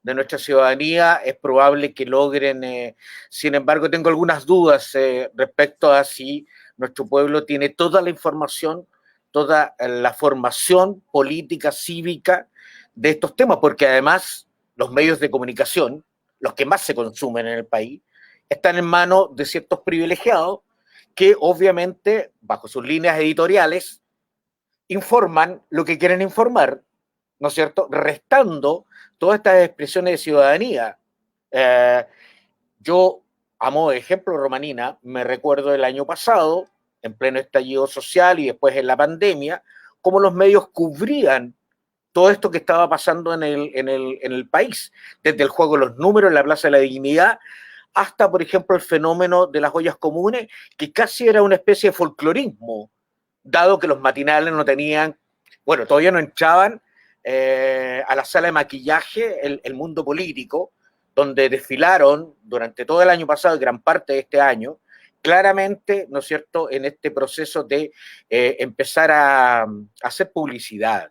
de nuestra ciudadanía, es probable que logren, sin embargo, tengo algunas dudas respecto a si nuestro pueblo tiene toda la información, toda la formación política, cívica de estos temas, porque además los medios de comunicación, los que más se consumen en el país, están en manos de ciertos privilegiados que obviamente, bajo sus líneas editoriales, informan lo que quieren informar, ¿no es cierto?, restando todas estas expresiones de ciudadanía. Yo, a modo de ejemplo, Romanina, me recuerdo del año pasado, en pleno estallido social y después en la pandemia, cómo los medios cubrían todo esto que estaba pasando en el país, desde el juego de los números en la Plaza de la Dignidad, hasta, por ejemplo, el fenómeno de las ollas comunes, que casi era una especie de folclorismo, dado que los matinales no tenían, bueno, todavía no entraban a la sala de maquillaje el mundo político, donde desfilaron durante todo el año pasado y gran parte de este año, claramente, ¿no es cierto?, en este proceso de empezar a hacer publicidad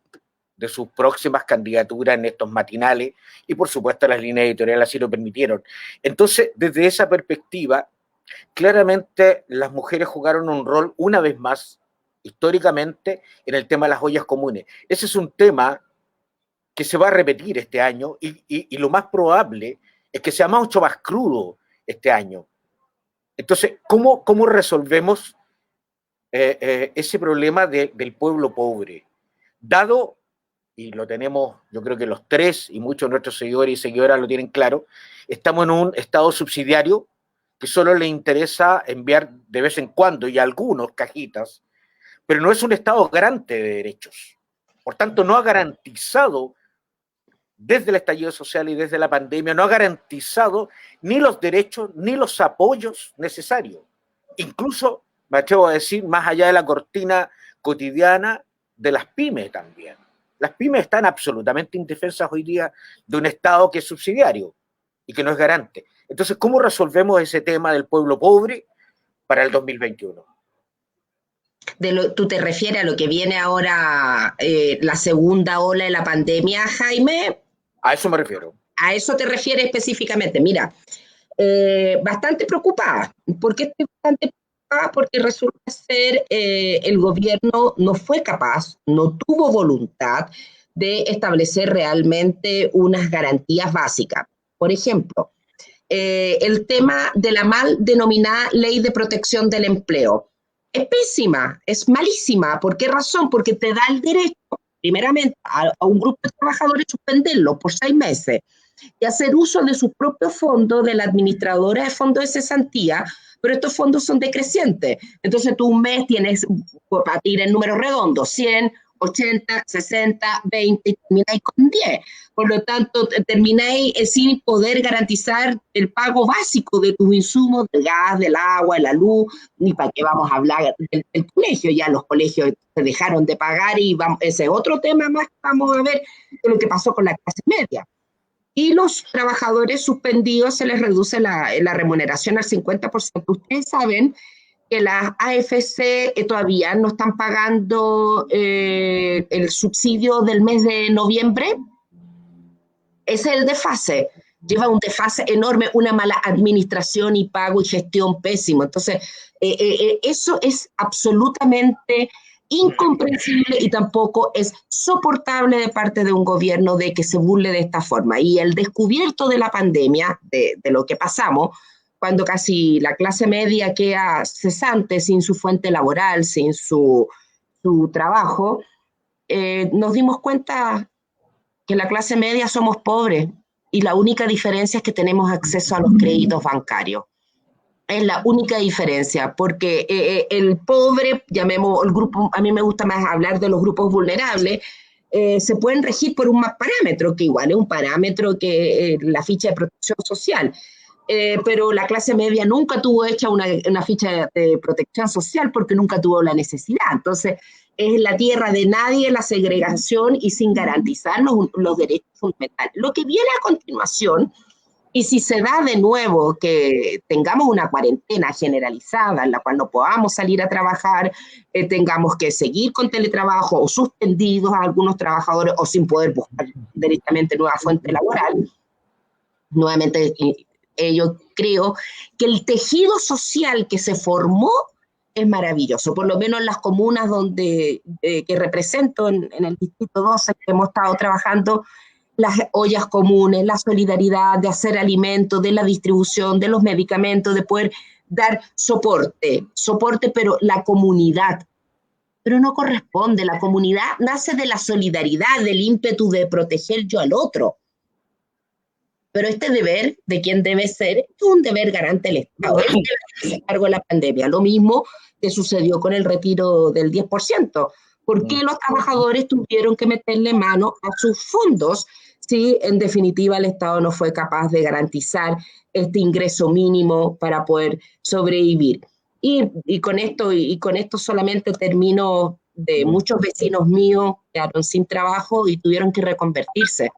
de sus próximas candidaturas en estos matinales, y por supuesto las líneas editoriales así lo permitieron. Entonces, desde esa perspectiva, claramente las mujeres jugaron un rol una vez más, históricamente, en el tema de las ollas comunes. Ese es un tema que se va a repetir este año y lo más probable es que sea mucho más crudo este año. Entonces, ¿cómo resolvemos ese problema del pueblo pobre? Dado y lo tenemos, yo creo que los tres, y muchos de nuestros seguidores y seguidoras lo tienen claro, estamos en un estado subsidiario que solo le interesa enviar de vez en cuando, y a algunos, cajitas, pero no es un estado garante de derechos. Por tanto, no ha garantizado, desde el estallido social y desde la pandemia, no ha garantizado ni los derechos ni los apoyos necesarios. Incluso, me atrevo a decir, más allá de la cortina cotidiana de las pymes también. Las pymes están absolutamente indefensas hoy día de un Estado que es subsidiario y que no es garante. Entonces, ¿cómo resolvemos ese tema del pueblo pobre para el 2021? ¿Tú te refieres a lo que viene ahora, la segunda ola de la pandemia, Jaime? A eso me refiero. ¿A eso te refieres específicamente? Mira, bastante preocupada. ¿Por qué estoy bastante preocupada? Porque resulta ser el gobierno no fue capaz, no tuvo voluntad de establecer realmente unas garantías básicas. Por ejemplo, el tema de la mal denominada Ley de Protección del Empleo. Es pésima, es malísima. ¿Por qué razón? Porque te da el derecho, primeramente, a un grupo de trabajadores suspenderlo por 6 meses y hacer uso de sus propios fondos, de la administradora de fondos de cesantía, pero estos fondos son decrecientes. Entonces tú un mes tienes, para ir en números redondos, 100, 80, 60, 20, y termináis con 10. Por lo tanto, termináis sin poder garantizar el pago básico de tus insumos, del gas, del agua, de la luz, ni para qué vamos a hablar del colegio. Ya los colegios se dejaron de pagar y ese es otro tema más que vamos a ver de lo que pasó con la clase media. Y los trabajadores suspendidos se les reduce la remuneración al 50%. Ustedes saben que las AFC todavía no están pagando el subsidio del mes de noviembre. Ese es el desfase. Lleva un desfase enorme, una mala administración y pago y gestión pésimo. Entonces, eso es absolutamente incomprensible y tampoco es soportable de parte de un gobierno de que se burle de esta forma. Y el descubierto de la pandemia, de lo que pasamos, cuando casi la clase media queda cesante, sin su fuente laboral, sin su trabajo, nos dimos cuenta que la clase media somos pobres y la única diferencia es que tenemos acceso a los créditos bancarios. Es la única diferencia, porque el pobre, llamemos el grupo, a mí me gusta más hablar de los grupos vulnerables, se pueden regir por un más parámetro, que igual es un parámetro que la ficha de protección social. Pero la clase media nunca tuvo hecha una ficha de protección social porque nunca tuvo la necesidad. Entonces, es la tierra de nadie, la segregación y sin garantizarnos los derechos fundamentales. Lo que viene a continuación, y si se da de nuevo que tengamos una cuarentena generalizada en la cual no podamos salir a trabajar, tengamos que seguir con teletrabajo o suspendidos a algunos trabajadores o sin poder buscar directamente nueva fuente laboral, nuevamente yo creo que el tejido social que se formó es maravilloso, por lo menos en las comunas donde que represento, en el Distrito 12, que hemos estado trabajando, las ollas comunes, la solidaridad de hacer alimentos, de la distribución, de los medicamentos, de poder dar soporte, pero la comunidad, pero no corresponde, la comunidad nace de la solidaridad, del ímpetu de proteger yo al otro. Pero este deber, ¿de quién debe ser? Es un deber garante del Estado. Él debe hacerse cargo de la pandemia. Lo mismo que sucedió con el retiro del 10%. ¿Por qué los trabajadores tuvieron que meterle mano a sus fondos si en definitiva el Estado no fue capaz de garantizar este ingreso mínimo para poder sobrevivir? Y con esto solamente termino, de muchos vecinos míos quedaron sin trabajo y tuvieron que reconvertirse.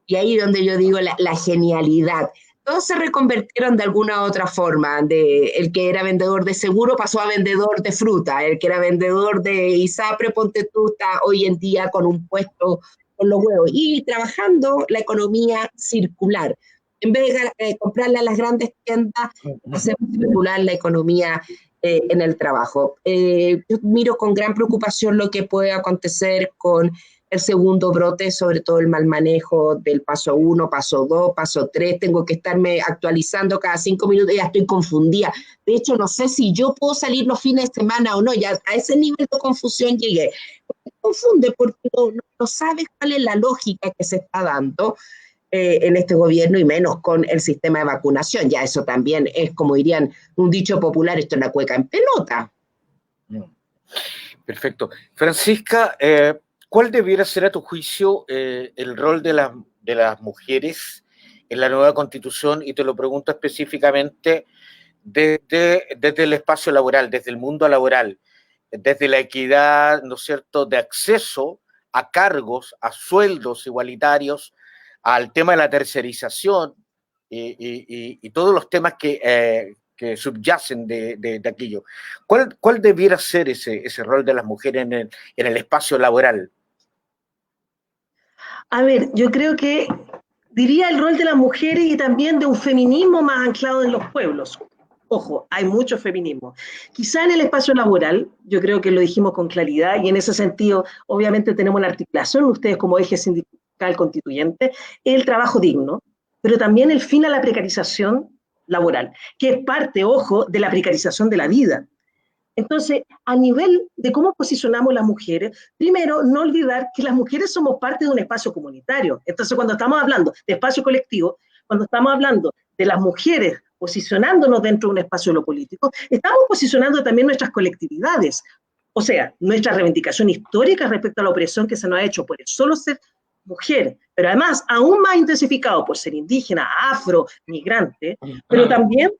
Y ahí donde yo digo la genialidad. Todos se reconvirtieron de alguna u otra forma. El que era vendedor de seguro pasó a vendedor de fruta. El que era vendedor de ISAPRE, ponte tú, está hoy en día con un puesto con los huevos. Y trabajando la economía circular. En vez de comprarle a las grandes tiendas, hacemos circular la economía en el trabajo. Yo miro con gran preocupación lo que puede acontecer con el segundo brote, sobre todo el mal manejo del paso 1, paso 2, paso 3, tengo que estarme actualizando cada 5 minutos, ya estoy confundida. De hecho, no sé si yo puedo salir los fines de semana o no, ya a ese nivel de confusión llegué. confunde porque no sabes cuál es la lógica que se está dando en este gobierno y menos con el sistema de vacunación. Ya eso también es, como dirían un dicho popular, esto es una cueca en pelota. Perfecto. Francisca, ¿cuál debiera ser a tu juicio el rol de las mujeres en la nueva Constitución? Y te lo pregunto específicamente desde el espacio laboral, desde el mundo laboral, desde la equidad, ¿no es cierto?, de acceso a cargos, a sueldos igualitarios, al tema de la tercerización y todos los temas que subyacen de aquello. ¿Cuál debiera ser ese rol de las mujeres en el espacio laboral? A ver, yo creo que diría el rol de las mujeres y también de un feminismo más anclado en los pueblos. Ojo, hay mucho feminismo. Quizá en el espacio laboral, yo creo que lo dijimos con claridad y en ese sentido, obviamente tenemos la articulación, ustedes como eje sindical constituyente, el trabajo digno, pero también el fin a la precarización laboral, que es parte, ojo, de la precarización de la vida. Entonces, a nivel de cómo posicionamos las mujeres, primero, no olvidar que las mujeres somos parte de un espacio comunitario. Entonces, cuando estamos hablando de espacio colectivo, cuando estamos hablando de las mujeres posicionándonos dentro de un espacio de lo político, estamos posicionando también nuestras colectividades, o sea, nuestra reivindicación histórica respecto a la opresión que se nos ha hecho por el solo ser mujer, pero además aún más intensificado por ser indígena, afro, migrante, pero también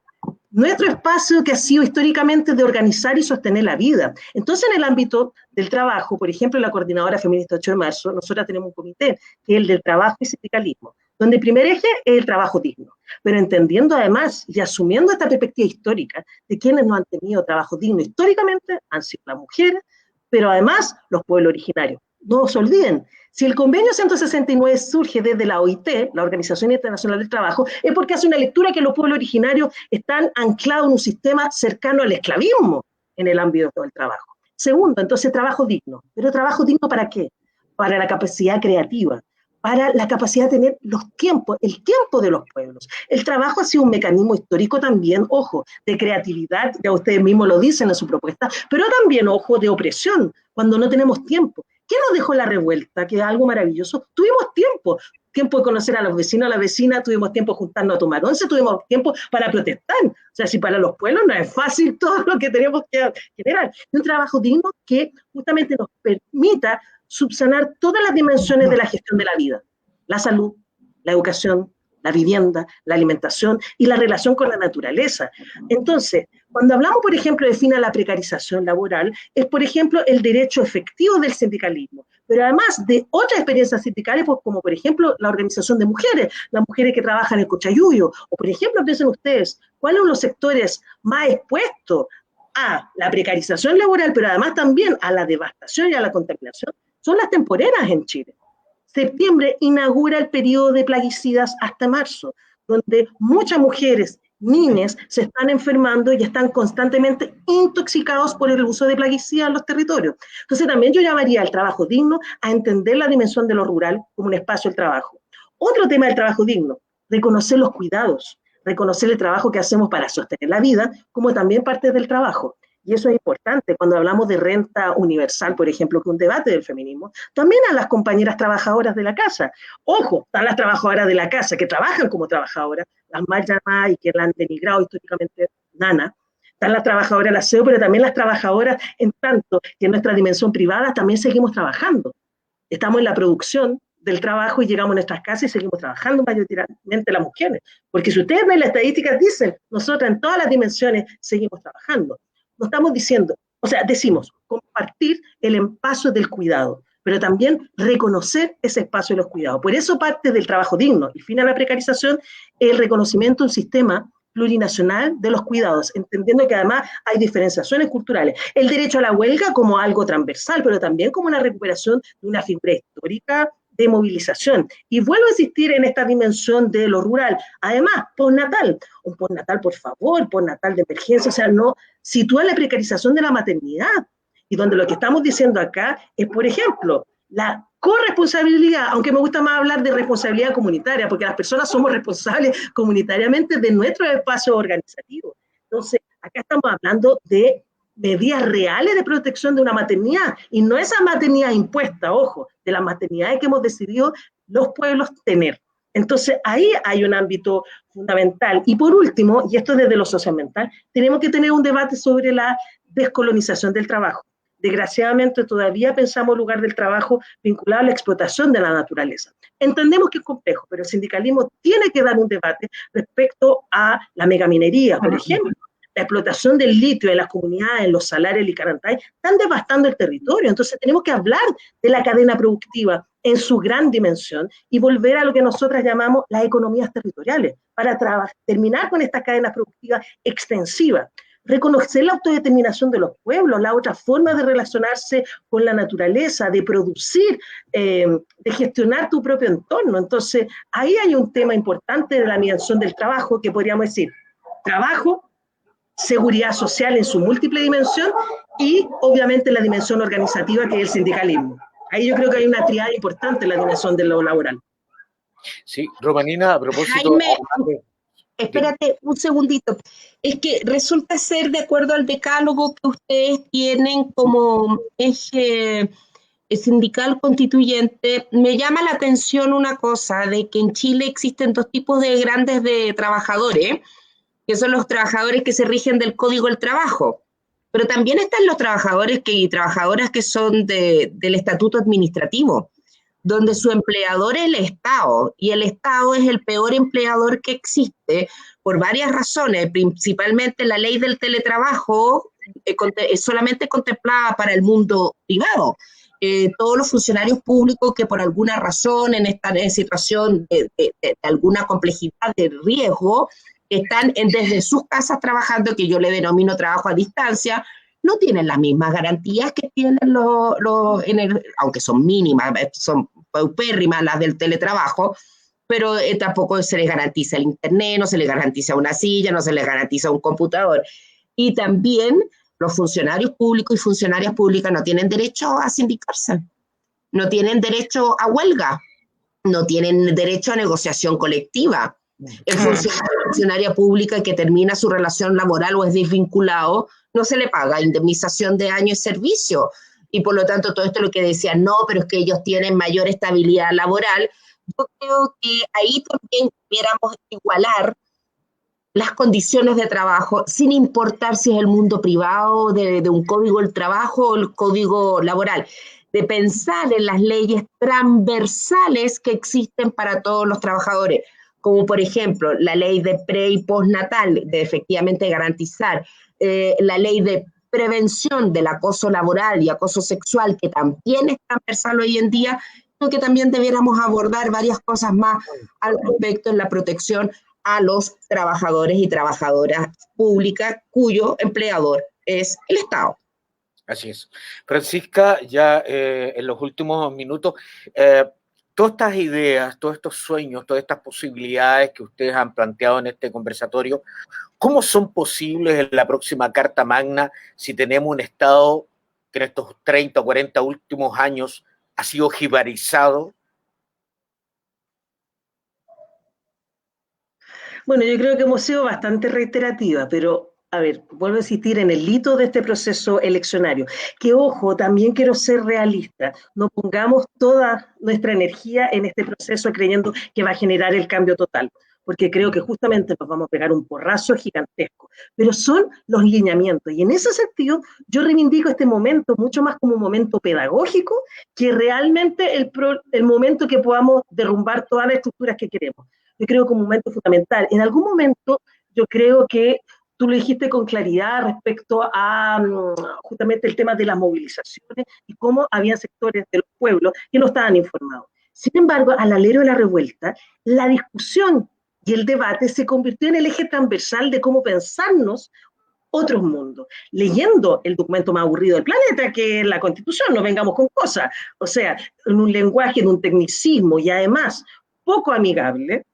nuestro espacio que ha sido históricamente de organizar y sostener la vida. Entonces, en el ámbito del trabajo, por ejemplo, en la Coordinadora Feminista 8 de marzo, nosotros tenemos un comité que es el del trabajo y sindicalismo, donde el primer eje es el trabajo digno, pero entendiendo además y asumiendo esta perspectiva histórica de quienes no han tenido trabajo digno históricamente han sido las mujeres, pero además los pueblos originarios. No se olviden, si el convenio 169 surge desde la OIT, la Organización Internacional del Trabajo, es porque hace una lectura que los pueblos originarios están anclados en un sistema cercano al esclavismo en el ámbito del trabajo. Segundo, entonces, trabajo digno. ¿Pero trabajo digno para qué? Para la capacidad creativa, para la capacidad de tener los tiempos, el tiempo de los pueblos. El trabajo ha sido un mecanismo histórico también, ojo, de creatividad, ya ustedes mismos lo dicen en su propuesta, pero también, ojo, de opresión, cuando no tenemos tiempo. ¿Qué nos dejó la revuelta? Que es algo maravilloso. Tuvimos tiempo de conocer a los vecinos, a la vecina, tuvimos tiempo de juntarnos a tomar once, tuvimos tiempo para protestar. O sea, si para los pueblos no es fácil todo lo que tenemos que generar. Un trabajo digno que justamente nos permita subsanar todas las dimensiones de la gestión de la vida. La salud, la educación, la vivienda, la alimentación y la relación con la naturaleza. Entonces, cuando hablamos, por ejemplo, de fin a la precarización laboral, es, por ejemplo, el derecho efectivo del sindicalismo, pero además de otras experiencias sindicales, pues, como por ejemplo la organización de mujeres, las mujeres que trabajan en el Cochayuyo, o por ejemplo, piensen ustedes, ¿cuáles son los sectores más expuestos a la precarización laboral, pero además también a la devastación y a la contaminación? Son las temporeras en Chile. Septiembre inaugura el periodo de plaguicidas hasta marzo, donde muchas mujeres, niñas, se están enfermando y están constantemente intoxicados por el uso de plaguicidas en los territorios. Entonces también yo llamaría al trabajo digno a entender la dimensión de lo rural como un espacio del trabajo. Otro tema del trabajo digno, reconocer los cuidados, reconocer el trabajo que hacemos para sostener la vida como también parte del trabajo. Y eso es importante cuando hablamos de renta universal, por ejemplo, que es un debate del feminismo, también a las compañeras trabajadoras de la casa. Ojo, están las trabajadoras de la casa que trabajan como trabajadoras, las mal llamadas y que la han denigrado históricamente nana. Están las trabajadoras del aseo, pero también las trabajadoras en tanto que en nuestra dimensión privada también seguimos trabajando. Estamos en la producción del trabajo y llegamos a nuestras casas y seguimos trabajando mayoritariamente las mujeres. Porque si ustedes ven las estadísticas, dicen, nosotras en todas las dimensiones seguimos trabajando. No estamos diciendo, o sea, decimos compartir el espacio del cuidado, pero también reconocer ese espacio de los cuidados. Por eso parte del trabajo digno y fin a la precarización, el reconocimiento de un sistema plurinacional de los cuidados, entendiendo que además hay diferenciaciones culturales. El derecho a la huelga como algo transversal, pero también como una recuperación de una figura histórica de movilización. Y vuelvo a insistir en esta dimensión de lo rural. Además, postnatal, un postnatal, por favor, postnatal de emergencia, o sea, no sitúa la precarización de la maternidad. Y donde lo que estamos diciendo acá es, por ejemplo, la corresponsabilidad, aunque me gusta más hablar de responsabilidad comunitaria, porque las personas somos responsables comunitariamente de nuestro espacio organizativo. Entonces, acá estamos hablando de medidas reales de protección de una maternidad, y no esa maternidad impuesta, ojo, de las maternidades que hemos decidido los pueblos tener. Entonces, ahí hay un ámbito fundamental. Y por último, y esto desde lo socioambiental, tenemos que tener un debate sobre la descolonización del trabajo. Desgraciadamente, todavía pensamos el lugar del trabajo vinculado a la explotación de la naturaleza. Entendemos que es complejo, pero el sindicalismo tiene que dar un debate respecto a la megaminería, por ejemplo. La explotación del litio en las comunidades, en los salares de Licarantay, están devastando el territorio. Entonces tenemos que hablar de la cadena productiva en su gran dimensión y volver a lo que nosotras llamamos las economías territoriales, para terminar con estas cadenas productivas extensivas. Reconocer la autodeterminación de los pueblos, la otra forma de relacionarse con la naturaleza, de producir, de gestionar tu propio entorno. Entonces, ahí hay un tema importante de la dimensión del trabajo, que podríamos decir, trabajo, seguridad social en su múltiple dimensión y obviamente la dimensión organizativa, que es el sindicalismo. Ahí yo creo que hay una triada importante en la dimensión de lo laboral. Sí, Romanina, a propósito... Jaime, espérate un segundito. Es que resulta ser, de acuerdo al decálogo que ustedes tienen como eje sindical constituyente, me llama la atención una cosa, de que en Chile existen dos tipos de grandes de trabajadores, que son los trabajadores que se rigen del Código del Trabajo, pero también están los trabajadores y trabajadoras que son del estatuto administrativo, donde su empleador es el Estado, y el Estado es el peor empleador que existe por varias razones, principalmente la ley del teletrabajo es solamente contemplada para el mundo privado. Todos los funcionarios públicos que por alguna razón están en situación de alguna complejidad de riesgo, están desde sus casas trabajando, que yo le denomino trabajo a distancia, no tienen las mismas garantías que tienen aunque son mínimas, son paupérrimas las del teletrabajo, pero tampoco se les garantiza el internet, no se les garantiza una silla, no se les garantiza un computador. Y también los funcionarios públicos y funcionarias públicas no tienen derecho a sindicarse, no tienen derecho a huelga, no tienen derecho a negociación colectiva. El funcionaria pública que termina su relación laboral o es desvinculado, no se le paga indemnización de año de servicio. Y por lo tanto, todo esto lo que decían, no, pero es que ellos tienen mayor estabilidad laboral. Yo creo que ahí también debiéramos igualar las condiciones de trabajo, sin importar si es el mundo privado, de un código del trabajo o el código laboral, de pensar en las leyes transversales que existen para todos los trabajadores, como por ejemplo la ley de pre- y postnatal, de efectivamente garantizar la ley de prevención del acoso laboral y acoso sexual, que también es transversal hoy en día, creo que también debiéramos abordar varias cosas más al respecto en la protección a los trabajadores y trabajadoras públicas cuyo empleador es el Estado. Así es. Francisca, ya en los últimos minutos, todas estas ideas, todos estos sueños, todas estas posibilidades que ustedes han planteado en este conversatorio, ¿cómo son posibles en la próxima Carta Magna si tenemos un Estado que en estos 30 o 40 últimos años ha sido jibarizado? Bueno, yo creo que hemos sido bastante reiterativas, pero a ver, vuelvo a insistir en el hito de este proceso eleccionario, que ojo, también quiero ser realista, no pongamos toda nuestra energía en este proceso creyendo que va a generar el cambio total, porque creo que justamente nos vamos a pegar un porrazo gigantesco, pero son los lineamientos, y en ese sentido yo reivindico este momento mucho más como un momento pedagógico que realmente el momento que podamos derrumbar todas las estructuras que queremos. Yo creo que un momento fundamental. En algún momento yo creo que tú lo dijiste con claridad respecto a justamente el tema de las movilizaciones y cómo había sectores de los pueblos que no estaban informados. Sin embargo, al alero de la revuelta, la discusión y el debate se convirtió en el eje transversal de cómo pensarnos otros mundos, leyendo el documento más aburrido del planeta, que es la Constitución, no vengamos con cosas, o sea, en un lenguaje, en un tecnicismo y además poco amigable,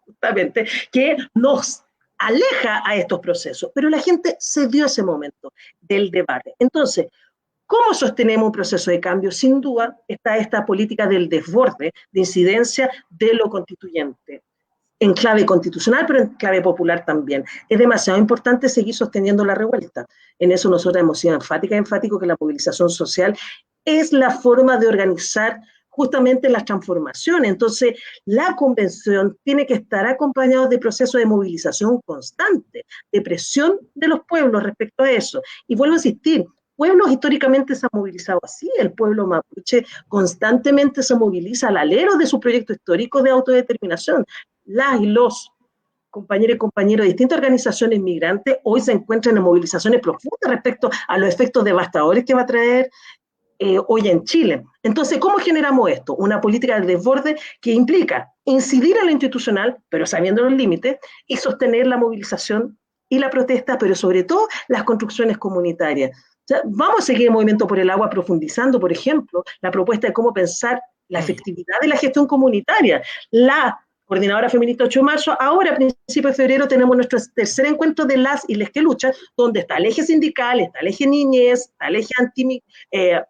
justamente, que nos aleja a estos procesos, pero la gente se dio ese momento del debate. Entonces, ¿cómo sostenemos un proceso de cambio? Sin duda está esta política del desborde, de incidencia de lo constituyente. en clave constitucional, pero en clave popular también. Es demasiado importante seguir sosteniendo la revuelta. En eso nosotros hemos sido enfáticos que la movilización social es la forma de organizar justamente las transformaciones. Entonces, la convención tiene que estar acompañada de procesos de movilización constante, de presión de los pueblos respecto a eso. Y vuelvo a insistir, pueblos históricamente se han movilizado así, el pueblo mapuche constantemente se moviliza al alero de su proyecto histórico de autodeterminación. Las y los compañeros y compañeros de distintas organizaciones migrantes hoy se encuentran en movilizaciones profundas respecto a los efectos devastadores que va a traer hoy en Chile. Entonces, ¿cómo generamos esto? Una política de desborde que implica incidir en lo institucional, pero sabiendo los límites, y sostener la movilización y la protesta, pero sobre todo las construcciones comunitarias. O sea, vamos a seguir el movimiento por el agua profundizando, por ejemplo, la propuesta de cómo pensar la efectividad de la gestión comunitaria. La Coordinadora Feminista 8 de marzo, ahora a principios de febrero tenemos nuestro tercer encuentro de las y les que luchan, donde está el eje sindical, está el eje niñez, está el eje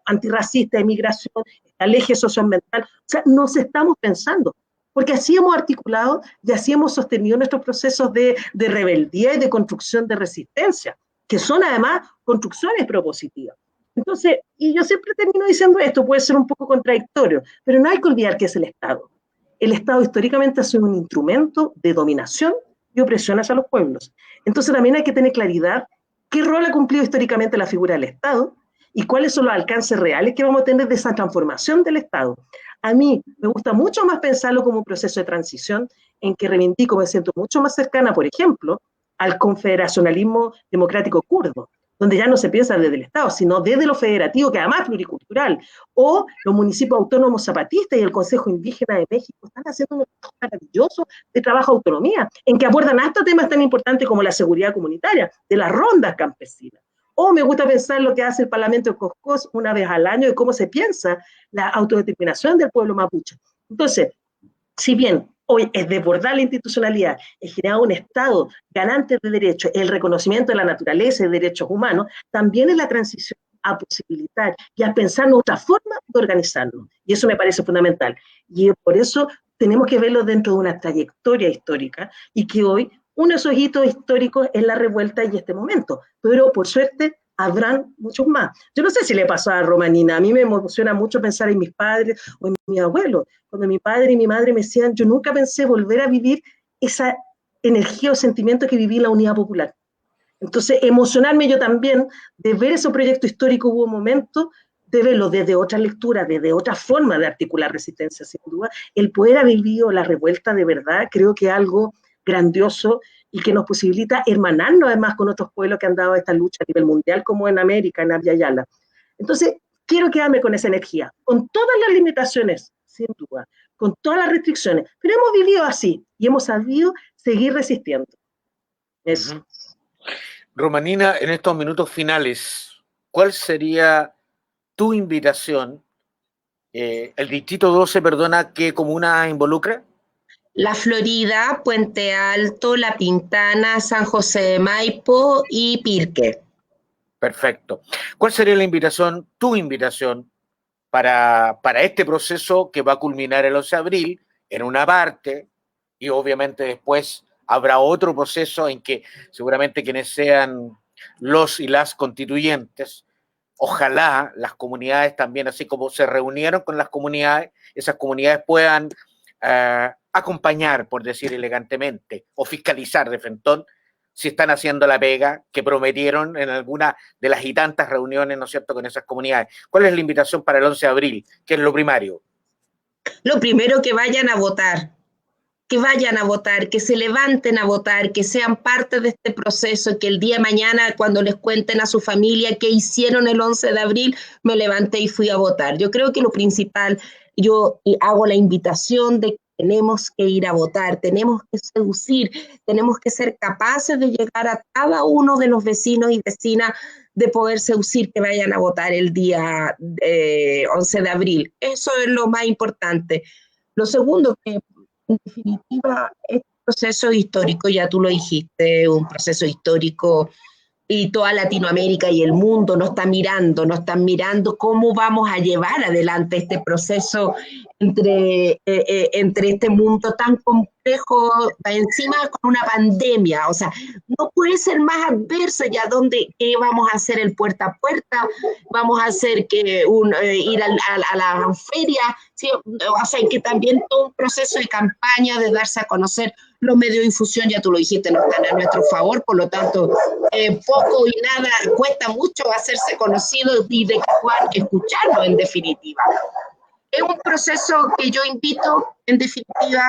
antirracista de migración, está el eje socioambiental. O sea, nos estamos pensando, porque así hemos articulado y así hemos sostenido nuestros procesos de rebeldía y de construcción de resistencia, que son además construcciones propositivas. Entonces, y yo siempre termino diciendo esto, puede ser un poco contradictorio, pero no hay que olvidar que es el Estado. El Estado históricamente ha sido un instrumento de dominación y opresión hacia los pueblos. Entonces también hay que tener claridad qué rol ha cumplido históricamente la figura del Estado y cuáles son los alcances reales que vamos a tener de esa transformación del Estado. A mí me gusta mucho más pensarlo como un proceso de transición en que reivindico, me siento mucho más cercana, por ejemplo, al confederacionalismo democrático kurdo, donde ya no se piensa desde el Estado, sino desde lo federativo, que además es pluricultural, o los municipios autónomos zapatistas y el Consejo Indígena de México están haciendo un trabajo maravilloso de trabajo de autonomía, en que abordan hasta temas tan importantes como la seguridad comunitaria, de las rondas campesinas. O me gusta pensar lo que hace el Parlamento de Coscós una vez al año de cómo se piensa la autodeterminación del pueblo mapuche. Entonces, si bien hoy es desbordar la institucionalidad, es generar un Estado garante de derechos, el reconocimiento de la naturaleza y de derechos humanos, también es la transición a posibilitar y a pensar en otra forma de organizarnos. Y eso me parece fundamental. Y por eso tenemos que verlo dentro de una trayectoria histórica y que hoy uno de esos hitos históricos es la revuelta y este momento. Pero por suerte habrán muchos más. Yo no sé si le pasó a Romanina, a mí me emociona mucho pensar en mis padres o en mi abuelo. Cuando mi padre y mi madre me decían, yo nunca pensé volver a vivir esa energía o sentimiento que viví en la Unidad Popular. Entonces, emocionarme yo también de ver ese proyecto histórico, hubo un momento de verlo desde otra lectura, desde otra forma de articular resistencia, sin duda. El poder haber vivido la revuelta de verdad, creo que es algo grandioso y que nos posibilita hermanarnos además con otros pueblos que han dado esta lucha a nivel mundial, como en América, en Abya Yala. Entonces, quiero quedarme con esa energía, con todas las limitaciones, sin duda, con todas las restricciones, pero hemos vivido así y hemos sabido seguir resistiendo. Eso. Romanina, en estos minutos finales, ¿cuál sería tu invitación? El Distrito 12, perdona, ¿qué comuna involucra? La Florida, Puente Alto, La Pintana, San José de Maipo y Pirque. Perfecto. ¿Cuál sería la invitación, tu invitación, para este proceso que va a culminar el 11 de abril en una parte y obviamente después habrá otro proceso en que seguramente quienes sean los y las constituyentes, ojalá las comunidades también, así como se reunieron con las comunidades, esas comunidades puedan acompañar, por decir elegantemente, o fiscalizar de frentón si están haciendo la pega que prometieron en alguna de las y tantas reuniones, ¿no es cierto?, con esas comunidades. ¿Cuál es la invitación para el 11 de abril? ¿Qué es lo primario? Lo primero, que vayan a votar, que se levanten a votar, que sean parte de este proceso, que el día de mañana, cuando les cuenten a su familia qué hicieron el 11 de abril, me levanté y fui a votar. Yo creo que lo principal, yo hago la invitación de que tenemos que ir a votar, tenemos que seducir, tenemos que ser capaces de llegar a cada uno de los vecinos y vecinas, de poder seducir que vayan a votar el día 11 de abril. Eso es lo más importante. Lo segundo, que en definitiva, este proceso histórico, ya tú lo dijiste, un proceso histórico y toda Latinoamérica y el mundo nos están mirando cómo vamos a llevar adelante este proceso entre este mundo tan complejo, encima con una pandemia. O sea, no puede ser más adverso ya qué vamos a hacer el puerta a puerta, vamos a hacer que ir a la feria, ¿sí? O sea, que también todo un proceso de campaña, de darse a conocer. Los medios de difusión, ya tú lo dijiste, no están a nuestro favor, por lo tanto, poco y nada, cuesta mucho hacerse conocido y de que puedan escucharlo en definitiva. Es un proceso que yo invito, en definitiva,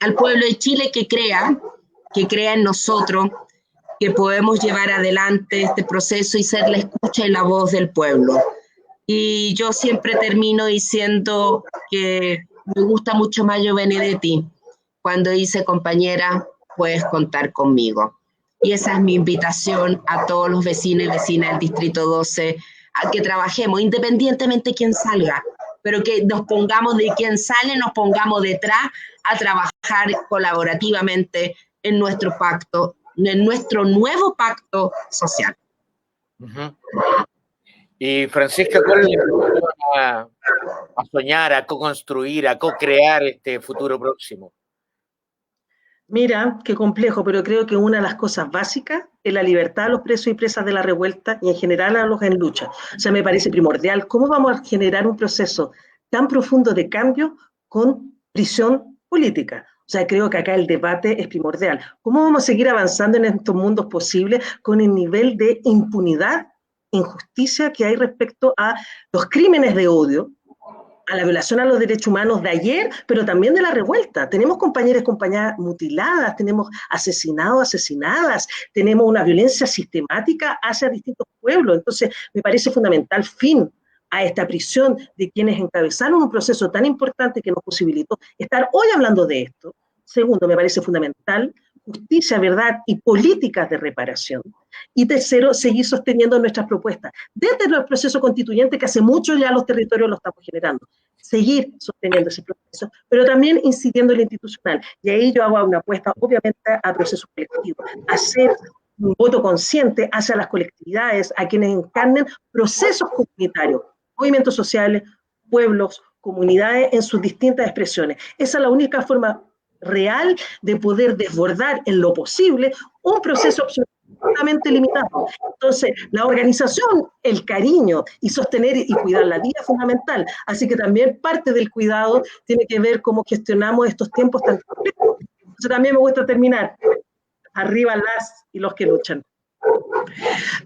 al pueblo de Chile que crea en nosotros, que podemos llevar adelante este proceso y ser la escucha y la voz del pueblo. Y yo siempre termino diciendo que me gusta mucho Mayo Benedetti, cuando dice, compañera, puedes contar conmigo. Y esa es mi invitación a todos los vecinos y vecinas del Distrito 12, a que trabajemos, independientemente de quién salga, pero que nos pongamos de quien sale, nos pongamos detrás a trabajar colaborativamente en nuestro pacto, en nuestro nuevo pacto social. Uh-huh. Y Francisca, ¿cuál es la invitación a soñar, a co-construir, a co-crear este futuro próximo? Mira, qué complejo, pero creo que una de las cosas básicas es la libertad a los presos y presas de la revuelta y en general a los en lucha. O sea, me parece primordial. ¿Cómo vamos a generar un proceso tan profundo de cambio con prisión política? O sea, creo que acá el debate es primordial. ¿Cómo vamos a seguir avanzando en estos mundos posibles con el nivel de impunidad, injusticia que hay respecto a los crímenes de odio, a la violación a los derechos humanos de ayer, pero también de la revuelta? Tenemos compañeras y compañeras mutiladas, tenemos asesinados, asesinadas, tenemos una violencia sistemática hacia distintos pueblos. Entonces, me parece fundamental fin a esta prisión de quienes encabezaron un proceso tan importante que nos posibilitó estar hoy hablando de esto. Segundo, me parece fundamental justicia, verdad y políticas de reparación. Y tercero, seguir sosteniendo nuestras propuestas desde el proceso constituyente, que hace mucho ya los territorios lo estamos generando. Seguir sosteniendo ese proceso, pero también incidiendo en lo institucional. Y ahí yo hago una apuesta, obviamente, al proceso colectivo, hacer un voto consciente hacia las colectividades, a quienes encarnen procesos comunitarios, movimientos sociales, pueblos, comunidades en sus distintas expresiones. Esa es la única forma real de poder desbordar en lo posible un proceso absolutamente limitado. Entonces, la organización, el cariño y sostener y cuidar la vida es fundamental. Así que también parte del cuidado tiene que ver cómo gestionamos estos tiempos tan complejos. Entonces, también me gusta terminar. Arriba las y los que luchan.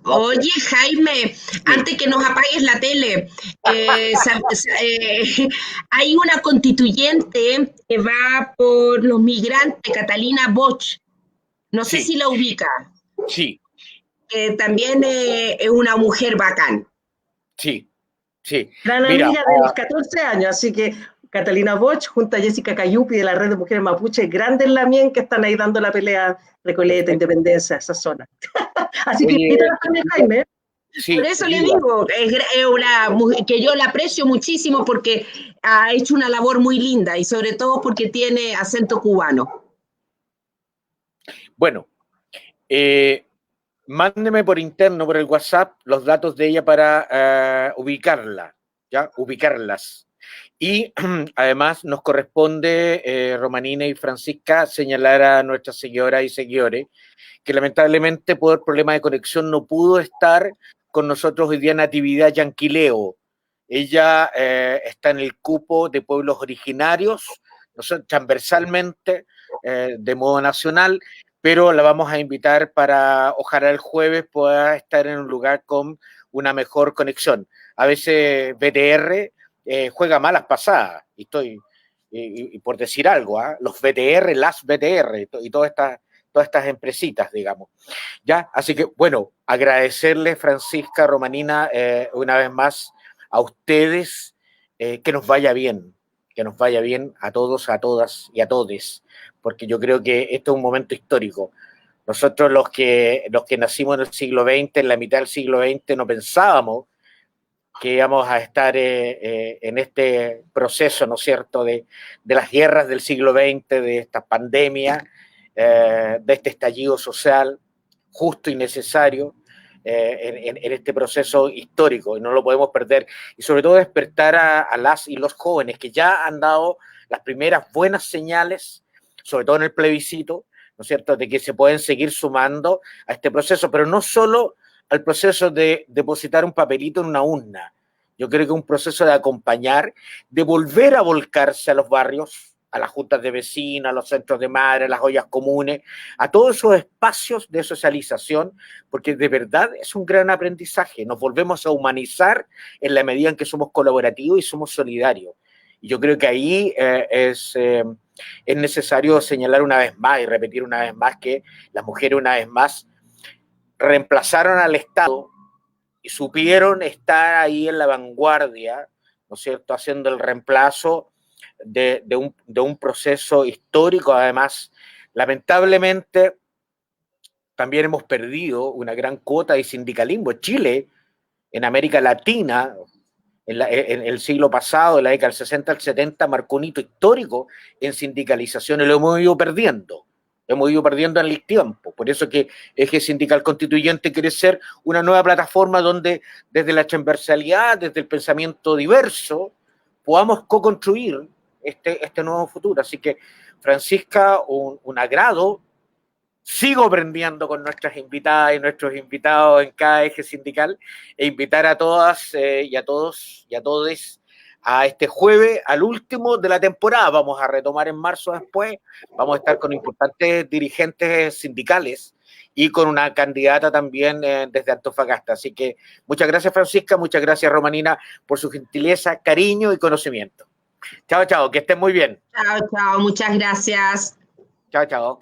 Oye, Jaime, antes que nos apagues la tele, hay una constituyente que va por los migrantes, Catalina Boch. No sé si la ubica. Sí. También es una mujer bacán. Sí, sí. Gran amiga de los 14 años, así que Catalina Boch, junto a Jessica Cayupi de la Red de Mujeres Mapuche, grandes Lamien, que están ahí dando la pelea, Recoleta, Independencia, esa zona. Así que invítala también, Jaime. Sí, por eso le digo, es una que yo la aprecio muchísimo porque ha hecho una labor muy linda y sobre todo porque tiene acento cubano. Bueno, mándeme por interno, por el WhatsApp, los datos de ella para ubicarla, ¿ya? Ubicarlas. Y además nos corresponde, Romanina y Francisca, señalar a nuestras seguidoras y seguidores que lamentablemente por problemas de conexión no pudo estar con nosotros hoy día Natividad Yanquileo. Ella está en el cupo de pueblos originarios, transversalmente, de modo nacional, pero la vamos a invitar para, ojalá el jueves pueda estar en un lugar con una mejor conexión. A veces BTR juega malas pasadas, y por decir algo, los BTR, las BTR y todas estas empresitas, digamos. ¿Ya? Así que, bueno, agradecerle, Francisca, Romanina, una vez más a ustedes, que nos vaya bien a todos, a todas y a todes, porque yo creo que esto es un momento histórico. Nosotros los que nacimos en el siglo XX, en la mitad del siglo XX, no pensábamos que íbamos a estar en este proceso, ¿no es cierto?, de las guerras del siglo XX, de esta pandemia, de este estallido social. justo y necesario en este proceso histórico, y no lo podemos perder. Y sobre todo despertar a las y los jóvenes que ya han dado las primeras buenas señales, sobre todo en el plebiscito, ¿no es cierto?, de que se pueden seguir sumando a este proceso, pero no solo al proceso de depositar un papelito en una urna. Yo creo que un proceso de acompañar, de volver a volcarse a los barrios, a las juntas de vecinos, a los centros de madre, a las ollas comunes, a todos esos espacios de socialización, porque de verdad es un gran aprendizaje. Nos volvemos a humanizar en la medida en que somos colaborativos y somos solidarios. Y yo creo que ahí es necesario señalar una vez más y repetir una vez más que las mujeres una vez más reemplazaron al Estado y supieron estar ahí en la vanguardia, ¿no es cierto?, haciendo el reemplazo de un proceso histórico. Además, lamentablemente, también hemos perdido una gran cuota de sindicalismo. Chile, en América Latina, en el siglo pasado, en la década del 60 al 70, marcó un hito histórico en sindicalización y lo hemos ido perdiendo. Hemos ido perdiendo en el tiempo. Por eso que Eje Sindical Constituyente quiere ser una nueva plataforma donde desde la transversalidad, desde el pensamiento diverso, podamos co-construir este nuevo futuro. Así que, Francisca, un agrado. Sigo aprendiendo con nuestras invitadas y nuestros invitados en cada eje sindical, e invitar a todas y a todos y a todes a este jueves, al último de la temporada. Vamos a retomar en marzo después, vamos a estar con importantes dirigentes sindicales y con una candidata también desde Antofagasta. Así que muchas gracias, Francisca, muchas gracias, Romanina, por su gentileza, cariño y conocimiento. Chao, chao, que estén muy bien. Chao, chao, muchas gracias. Chao, chao.